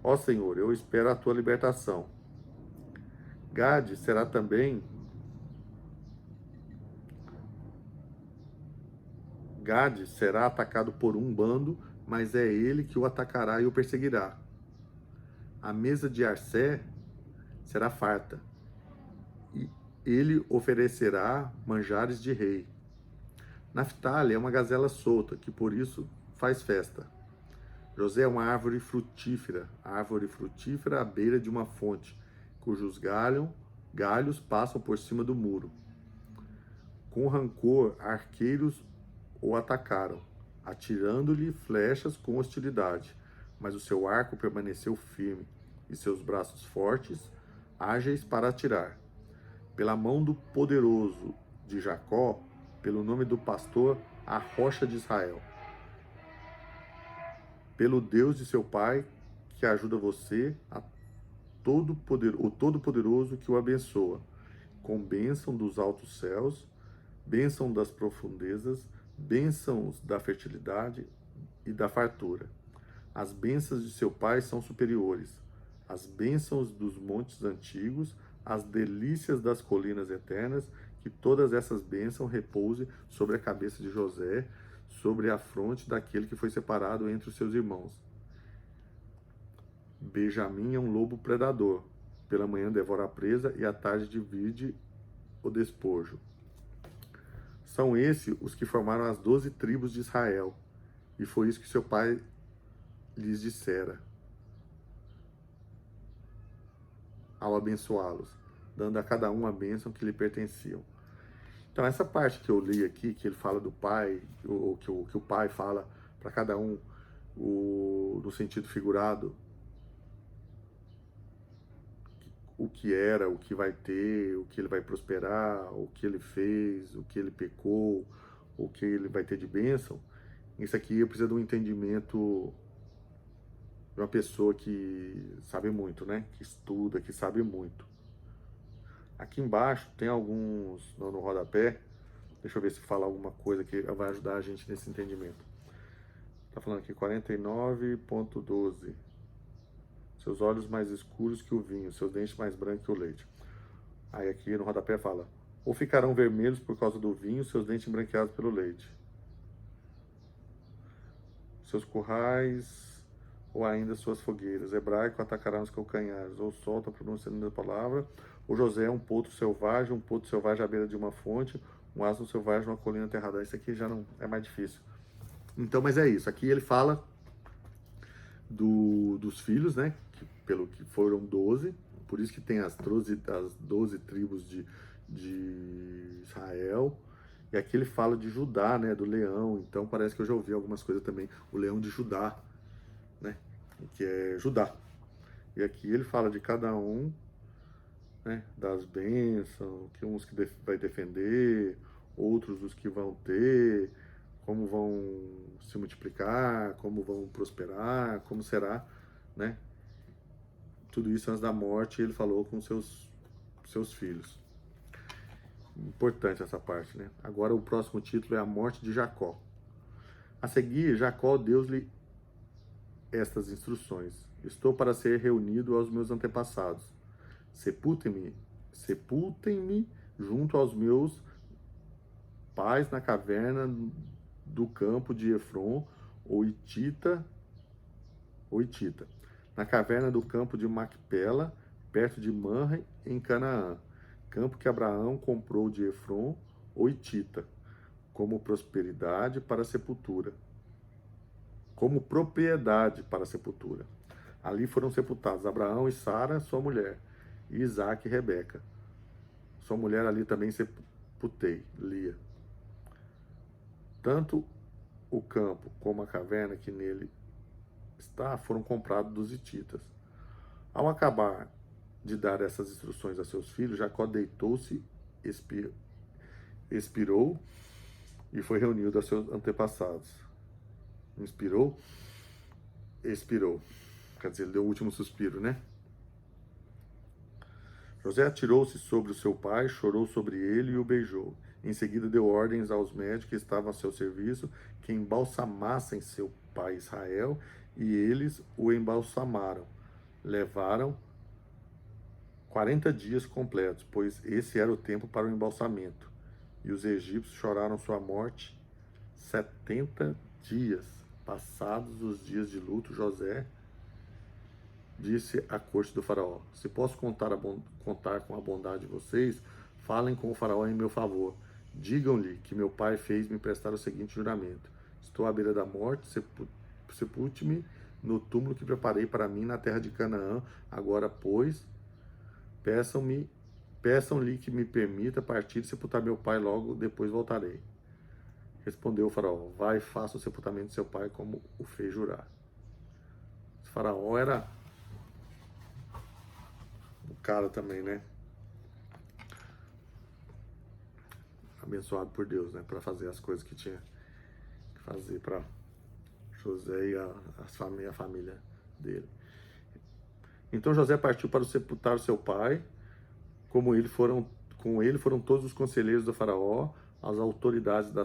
Ó Senhor, eu espero a tua libertação. Gade será também Gade será atacado por um bando, mas é ele que o atacará e o perseguirá. A mesa de Arsé será farta, e ele oferecerá manjares de rei. Naftali é uma gazela solta, que por isso faz festa. José é uma árvore frutífera à beira de uma fonte, cujos galhos passam por cima do muro. Com rancor, arqueiros o atacaram, atirando-lhe flechas com hostilidade, mas o seu arco permaneceu firme, e seus braços fortes, ágeis para atirar. Pela mão do poderoso de Jacó, pelo nome do pastor, a rocha de Israel. Pelo Deus de seu pai, que ajuda você, o Todo-Poderoso que o abençoa, com bênção dos altos céus, bênção das profundezas, bênçãos da fertilidade e da fartura. As bênçãos de seu pai são superiores, as bênçãos dos montes antigos, as delícias das colinas eternas, que todas essas bênçãos repousem sobre a cabeça de José, sobre a fronte daquele que foi separado entre os seus irmãos. Benjamim é um lobo predador. Pela manhã devora a presa e à tarde divide o despojo. São esses os que formaram as 12 tribos de Israel. E foi isso que seu pai lhes dissera ao abençoá-los, dando a cada um a bênção que lhe pertenciam. Então essa parte que eu li aqui, que ele fala do pai, ou que o pai fala para cada um, no sentido figurado, o que era, o que vai ter, o que ele vai prosperar, o que ele fez, o que ele pecou, o que ele vai ter de bênção. Isso aqui precisa de um entendimento de uma pessoa que sabe muito, né? Que estuda, que sabe muito. Aqui embaixo tem alguns, no rodapé, deixa eu ver se fala alguma coisa que vai ajudar a gente nesse entendimento. Tá falando aqui 49.12. Seus olhos mais escuros que o vinho, seus dentes mais brancos que o leite. Aí aqui no rodapé fala, ou ficarão vermelhos por causa do vinho, seus dentes embranqueados pelo leite. Seus currais, ou ainda suas fogueiras. Hebraico atacará nos calcanhares, ou solta pronunciando a palavra. O José é um potro selvagem à beira de uma fonte, um asno selvagem numa colina aterrada. Isso aqui já não é mais difícil. Então, mas é isso. Aqui ele fala dos filhos, né? Pelo que foram 12, por isso que tem as 12 tribos de Israel. E aqui ele fala de Judá, né? Do leão. Então parece que eu já ouvi algumas coisas também. O leão de Judá, né? Que é Judá. E aqui ele fala de cada um, né? Das bênçãos, que uns que vai defender, outros os que vão ter, como vão se multiplicar, como vão prosperar, como será, né? Tudo isso antes da morte, ele falou com seus filhos. Importante essa parte, né? Agora o próximo título é a morte de Jacó. A seguir, Jacó deu-lhe estas instruções. Estou para ser reunido aos meus antepassados. Sepultem-me junto aos meus pais na caverna do campo de Efron, ou Itita, na caverna do campo de Macpela, perto de Manre, em Canaã, campo que Abraão comprou de Efron, ou Itita, como propriedade para a sepultura. Ali foram sepultados Abraão e Sara, sua mulher, e Isaac e Rebeca. Sua mulher ali também sepultei, Lia. Tanto o campo como a caverna que nele está foram comprados dos hititas. Ao acabar de dar essas instruções a seus filhos, Jacó deitou-se, expirou e foi reunido a seus antepassados. Inspirou, expirou. Quer dizer, ele deu o último suspiro, né? José atirou-se sobre o seu pai, chorou sobre ele e o beijou. Em seguida deu ordens aos médicos que estavam a seu serviço que embalsamassem seu pai Israel, e eles o embalsamaram. Levaram 40 dias completos, pois esse era o tempo para o embalsamento. E os egípcios choraram sua morte 70 dias. Passados os dias de luto, José disse à corte do faraó: se posso contar com a bondade de vocês, falem com o faraó em meu favor. Digam-lhe que meu pai fez me prestar o seguinte juramento: estou à beira da morte, sepulte-me no túmulo que preparei para mim na terra de Canaã. Agora, pois, peçam-lhe que me permita partir e sepultar meu pai, logo depois voltarei. Respondeu o faraó: vai e faça o sepultamento de seu pai como o fez jurar. O faraó era o cara também, né? Abençoado por Deus, né? Para fazer as coisas que tinha que fazer para José e a família dele. Então José partiu para sepultar seu pai, com ele foram todos os conselheiros do faraó, as autoridades da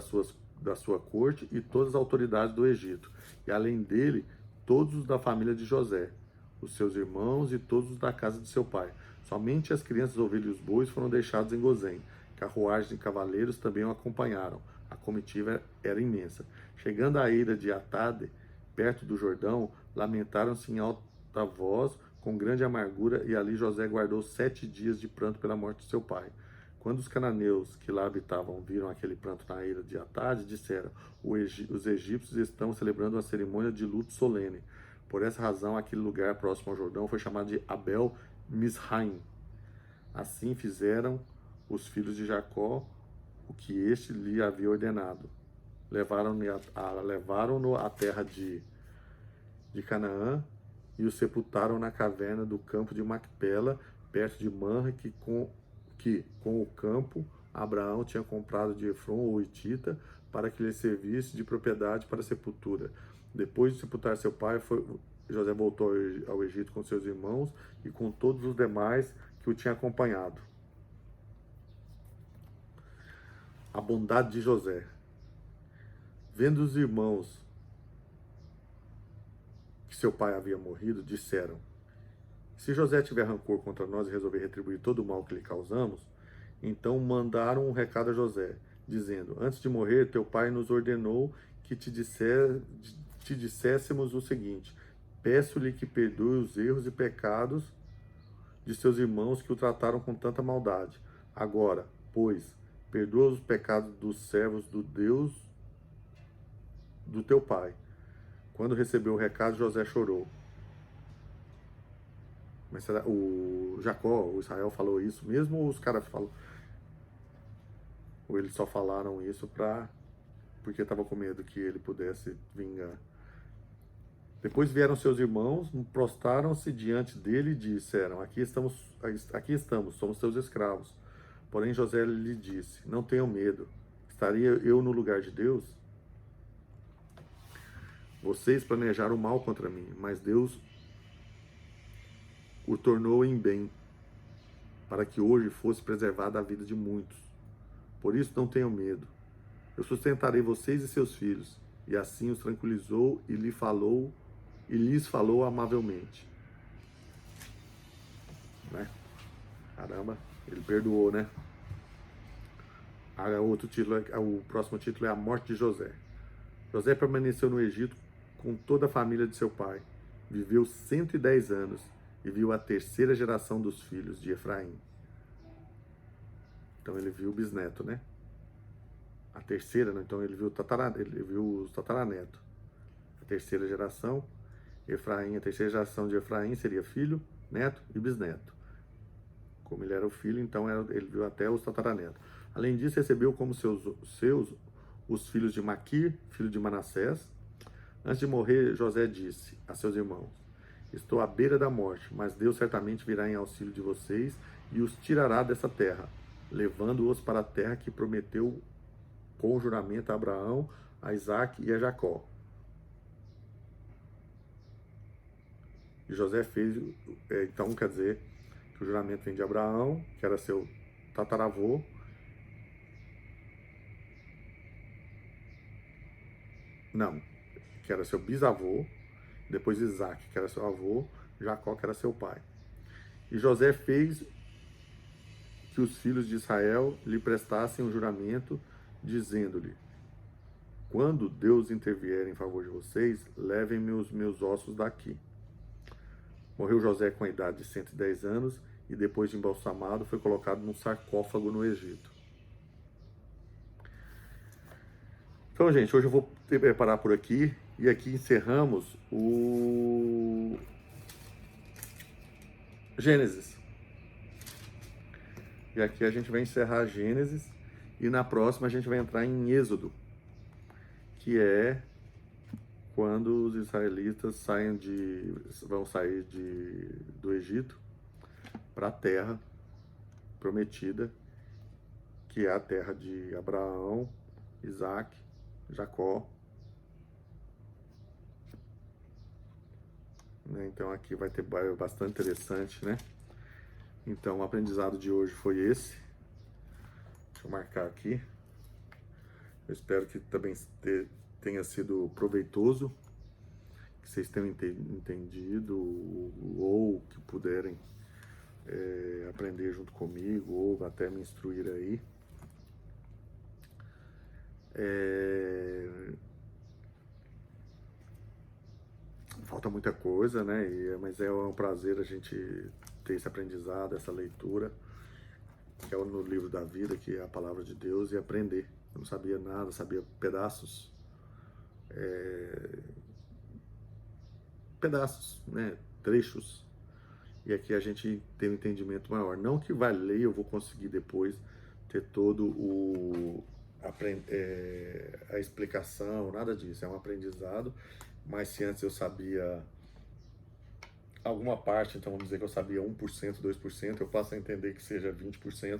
sua corte e todas as autoridades do Egito. E além dele, todos os da família de José, os seus irmãos e todos os da casa de seu pai. Somente as crianças, ovelhas e os bois foram deixados em Gozém. Carruagens e cavaleiros também o acompanharam. A comitiva era imensa. Chegando à eira de Atade, perto do Jordão, lamentaram-se em alta voz, com grande amargura, e ali José guardou 7 dias de pranto pela morte de seu pai. Quando os cananeus que lá habitavam viram aquele pranto na eira de Atade, disseram: os egípcios estão celebrando uma cerimônia de luto solene. Por essa razão, aquele lugar próximo ao Jordão foi chamado de Abel Misraim. Assim fizeram os filhos de Jacó o que este lhe havia ordenado. Levaram-no à terra de Canaã e o sepultaram na caverna do campo de Macpela, perto de Manre, que com o campo Abraão tinha comprado de Efron, o Hitita, para que lhe servisse de propriedade para a sepultura. Depois de sepultar seu pai, José voltou ao Egito com seus irmãos e com todos os demais que o tinham acompanhado. A bondade de José. Vendo os irmãos que seu pai havia morrido, disseram: se José tiver rancor contra nós e resolver retribuir todo o mal que lhe causamos, então mandaram um recado a José, dizendo: antes de morrer, teu pai nos ordenou que te disséssemos o seguinte: peço-lhe que perdoe os erros e pecados de seus irmãos que o trataram com tanta maldade. Agora, pois, perdoa os pecados dos servos do Deus do teu pai. Quando recebeu o recado, José chorou. Mas será, o Jacó, o Israel falou isso mesmo, ou os caras falam, ou eles só falaram isso porque estava com medo que ele pudesse vingar? Depois vieram seus irmãos, prostraram-se diante dele e disseram: aqui estamos, somos teus escravos. Porém José lhe disse: não tenham medo, estaria eu no lugar de Deus? Vocês planejaram mal contra mim, mas Deus o tornou em bem, para que hoje fosse preservada a vida de muitos. Por isso não tenham medo. Eu sustentarei vocês e seus filhos. E assim os tranquilizou e lhes falou amavelmente. Né? Caramba, ele perdoou, né? O próximo título é A Morte de José. José permaneceu no Egito com toda a família de seu pai. Viveu 110 anos e viu a terceira geração dos filhos de Efraim. Então ele viu o bisneto, né? A terceira, né? Então ele viu os tataranetos. A terceira geração, Efraim, a terceira geração de Efraim seria filho, neto e bisneto. Como ele era o filho, então ele viu até os tataranetos. Além disso, recebeu como os filhos de Maquir, filho de Manassés. Antes de morrer, José disse a seus irmãos: estou à beira da morte, mas Deus certamente virá em auxílio de vocês e os tirará dessa terra, levando-os para a terra que prometeu com juramento a Abraão, a Isaac e a Jacó. E José fez, então quer dizer que o juramento vem de Abraão, que era seu tataravô, não, que era seu bisavô, depois Isaac, que era seu avô, Jacó, que era seu pai. E José fez que os filhos de Israel lhe prestassem um juramento, dizendo-lhe: quando Deus intervier em favor de vocês, levem-me os meus ossos daqui. Morreu José com a idade de 110 anos e depois de embalsamado foi colocado num sarcófago no Egito. Então, gente, hoje eu vou parar por aqui e aqui encerramos o Gênesis. E aqui a gente vai encerrar Gênesis e na próxima a gente vai entrar em Êxodo, que é quando os israelitas vão sair do Egito para a terra prometida, que é a terra de Abraão, Isaac, Jacó. Então aqui vai ter bastante interessante, né? Então o aprendizado de hoje foi esse. Deixa eu marcar aqui. Eu espero que também tenha sido proveitoso, que vocês tenham entendido ou que puderem aprender junto comigo ou até me instruir aí. Falta muita coisa, né? Mas é um prazer a gente ter esse aprendizado, essa leitura, que é no livro da vida, que é a palavra de Deus, e aprender. Eu não sabia nada, sabia pedaços, né? Trechos. E aqui a gente tem um entendimento maior. Não que vai ler, eu vou conseguir depois ter todo a explicação, nada disso. É um aprendizado. Mas se antes eu sabia alguma parte, então vamos dizer que eu sabia 1%, 2%, eu passo a entender que seja 20%.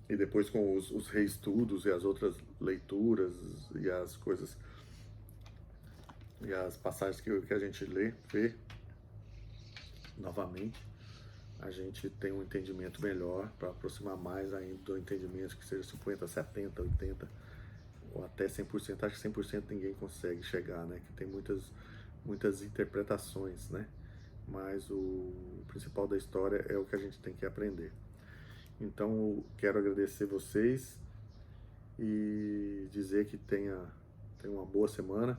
E depois com os reestudos e as outras leituras e as coisas e as passagens que a gente vê novamente, a gente tem um entendimento melhor para aproximar mais ainda do entendimento, que seja 50, 70, 80 ou até 100%. Acho que 100% ninguém consegue chegar, né? Que tem muitas interpretações, né? Mas o principal da história é o que a gente tem que aprender. Então, eu quero agradecer vocês e dizer que tenha uma boa semana,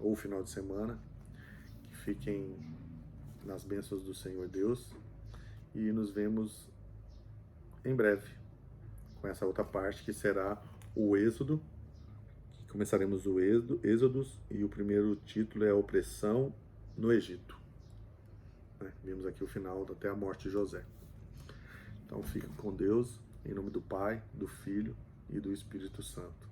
ou final de semana, que fiquem nas bênçãos do Senhor Deus e nos vemos em breve com essa outra parte que será o Êxodo. Começaremos o Êxodos e o primeiro título é a opressão no Egito. Vimos aqui o final até a morte de José. Então fiquem com Deus, em nome do Pai, do Filho e do Espírito Santo.